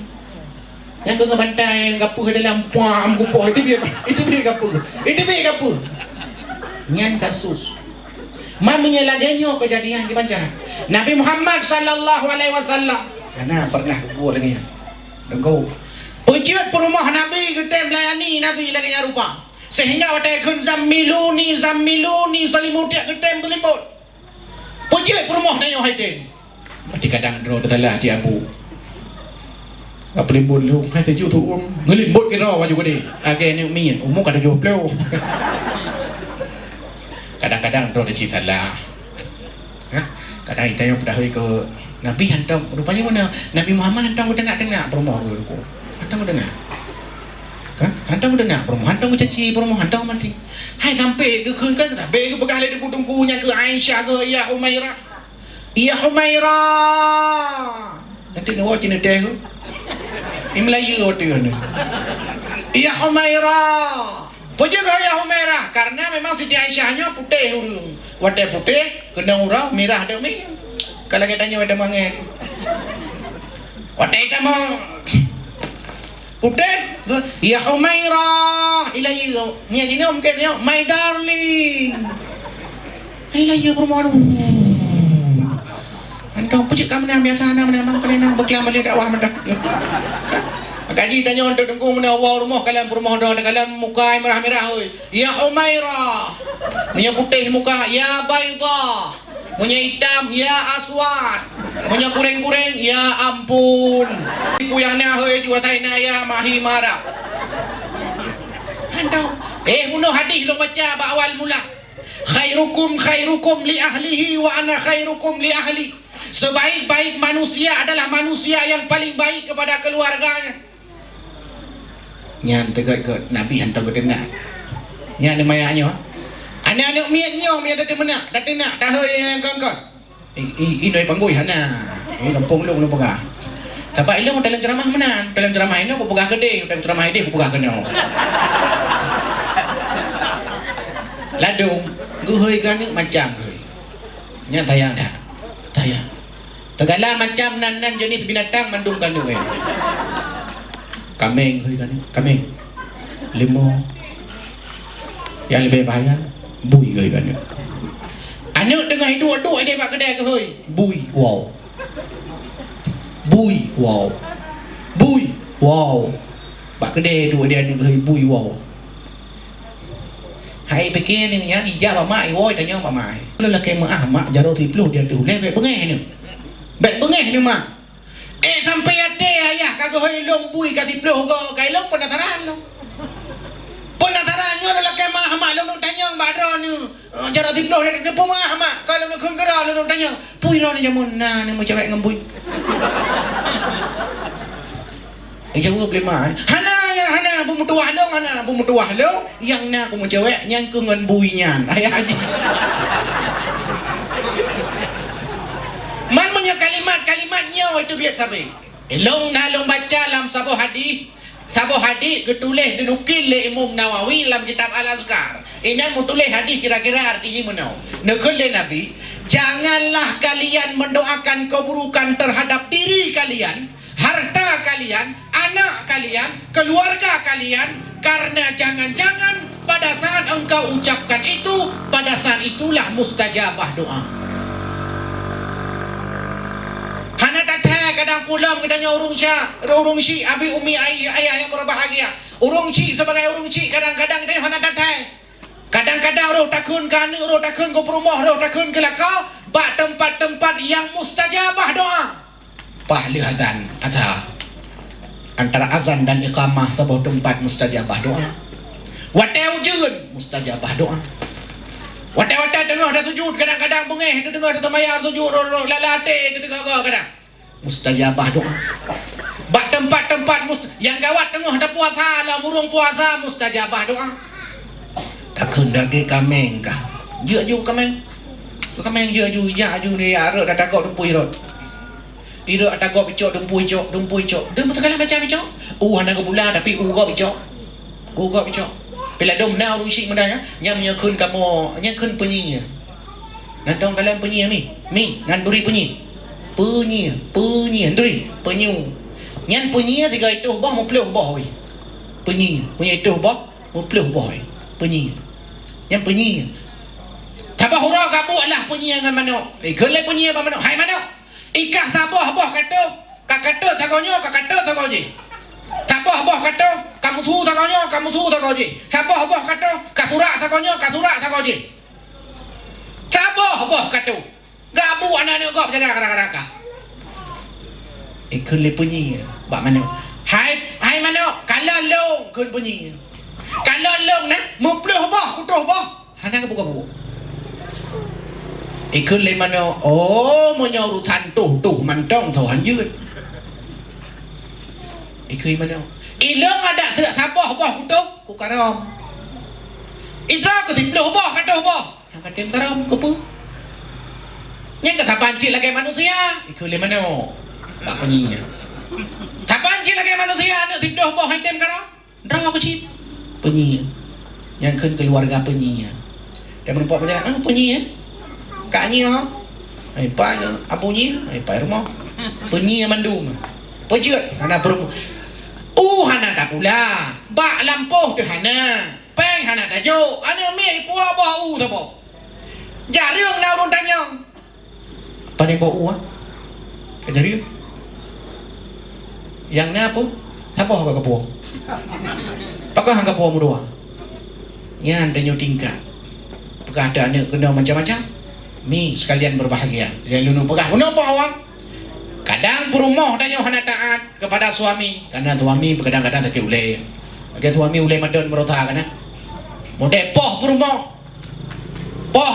Yang kau bantai yang gapuh dalam puam kupoh itu dia gapuh. Nyan kasus. Mamanya laganya kejadian di Banjar. Nabi Muhammad sallallahu alaihi wasallam. Ana pernah kupoh lagi. Dengkau. Pujud rumah Nabi kita melayani Nabi lagi rupa. Sehingga ada kun zammiluni selimuti kita berlimut. Pujud rumah dia haidin. Berarti kadang dro salah ci abu. Apa limbut lu? Hai sejuk tu ngelimbut ke raw baju gede. Agak ni min, umur kada jauh beliau. Kadang-kadang tu ada cerita lah. Kadang kita yang dah ke Nabi hantar rupanya mana? Nabi Muhammad hantar kita nak dengar perumah dulu. Hantar kita dengar. Hantar kita dengar perumah. Hantar kita caci perumah. Hantar mati. Hai sampai ke kan tak? Beg ke pegang le debu tungkunya ke Aisyah ke Ya Humairah. Nanti nak cina teh tu. Melayu waktu itu. Ya Humairah. Puja kau Ya Humairah. Karena memang Siti Aisyahnya putih urung. Wadah putih, kena urang, merah ada mi. Kalau kita tanya wadah mangen. Wadah kamu putih. Ya Humairah. Ilayu. Ni aja ni mungkin ni. My darling. Ilayu perempuan. Antong pujuk kamu nak biasa nak menamang penenang berkelam balik dakwah mendak. Kaji tanya untuk tengku mana awal rumah kalian rumah dah kalian muka merah-merah oi. Ya Humaira. Punya putih muka ya Baida. Punya hitam ya Aswad. Punya kureng-kureng ya ampun. Ibu yang nah oi jua saya na ya Mahimara. Handau. Bunuh hadis lo baca awal mula. Khairukum li ahlihi wa ana khairukum li ahli. Sebaik-baik manusia adalah manusia yang paling baik kepada keluarganya. Nyan tegak Nabi hantar ke dengar. Nyan ada mayaknya. Anak-anak miatnya ada mana? Tak nak dah yang kangkot. Ini panggui hana. Ini kampung lu pegang. Tapi ilmu dalam ceramah mana? Dalam ceramah ini aku pegang gede, dalam ceramah ini aku pegang kena. Ladung, guhoi kan ni macam guhoi. Nyan tayang dah. Tayang. Tegala macam nan jenis binatang mandung kan duwe. Kambing kan, kambing. Limau. Yang lebih bahaya, bui kan. Anak tengah hidup dia pak kedai ke hoi. Bui, wow. Bui, wow. Bui, wow. Pak kedai dua dia ada ke bui, wow. Hai fikir ni yang ijab mak woi tanya mak. Lelaki mak jaro 30 dia tu. Lebih bengeh ni. Baik bengeh ni mak. Sampai ada ayah kagak hilong bui kasi ploh go kailong penataran lo. Penatarannya lelaki mak lo tanya badro ni. Jaro 30 dia pun mak kalau nak kengera lo tanya. Pui lo ni jamun na ni mau cewek ngembui. Jawab boleh mak. Hana bumutuah lo yang na aku mau cewek yang kengan buinya. Ayah haji. Man punya kalimatnya itu biar sampai. Long baca dalam sabuh hadis ketulis dinukil le Imam Nawawi dalam kitab Al-Azkar. Ini mau tulis hadis kira-kira artinya mana? Nukil le Nabi, janganlah kalian mendoakan keburukan terhadap diri kalian, harta kalian, anak kalian, keluarga kalian, karena jangan-jangan pada saat engkau ucapkan itu, pada saat itulah mustajabah doa. Hana tatha kadang pulang katanya urung Syekh abi umi ayah yang berbahagia. Urung Syekh sebagai urung Syekh kadang-kadang dia hana tatha. Kadang-kadang roh takun kan roh takun ke rumah roh takun ke lakau bak tempat-tempat yang mustajabah doa. Pahli azan antara azan dan iqamah sebuah tempat mustajabah doa. Watau jeun mustajabah doa. Wata-wata tengah dah sujud kadang-kadang bengeh tu tengah dah mayar sujud lalate tu tengah kadang mustajabah doa. Bak tempat-tempat yang gawat tengah dah puasa lah murung puasa mustajabah doa. Takun dage kameng kah? Ju kameng. Kameng ju ni arek dah takut dempui rot. Ira takut picok dempui cok. Dem betul macam picok. Hana ke pula tapi go picok. Bila dom na urung Syekh mendanya nya menyekun kamu nya kun penyi. Nantong kalian penyi mi ngan duri penyi duri penyu. Nyan penyi tiga itu bah mau pleuh bah we. Penyi punya itu bah mau pleuh bah we. Penyi. Nyan penyi. Tabah hura kabu lah penyi ngan manok. Kelai penyi apa manok? Hai manok. Ikah sabah bah kata takonyo je. Sabah bah kata kamu tu takonyo je. Sabah bah kata katurak takonyo je. Sabah bah kata gabu anak ni gop jaga keraka. Ikut le punyi bak manok. Hai manok kalau long kun punyi. Kalau long na mupluh bah kutuh bah. Hana kabu. Ikut le manok. Oh menyurutan tuh mantong tau hanjut. Ikut manok. Ilong ada sedak sabah bah kutuh ku karam. Ida ke tipluh bah katuh bah. Kata karam ku pu. Yang ke sapancik lagi manusia. Ikut le manok. Tak penyinya. Sapancik lagi manusia nak tipluh bah item karam. Draw apa cip? Penyinya. Yang kan keluarga penyinya. Dia merupakan macam penyinya. Kaknya ai pa apunya ai pa rumah penyi mandung pojut hana perum hana dak pula bak lampuh tu hana peng hana dak jo ana mi puah bau tu bo jarang na urun tanya apa ni bau ah jari yang na apa Siapa hangga kepo? Apakah hangga kepo mudua? Yan danyo tingkat. Apakah ada anak kena macam-macam? Mi sekalian berbahagia. Yang lunu pegah. Kenapa awak? Kadang perumah danyo hana taat kepada suami. Karena suami kadang-kadang tak boleh. Bagi suami boleh madon merota kana. Model poh perumah. Poh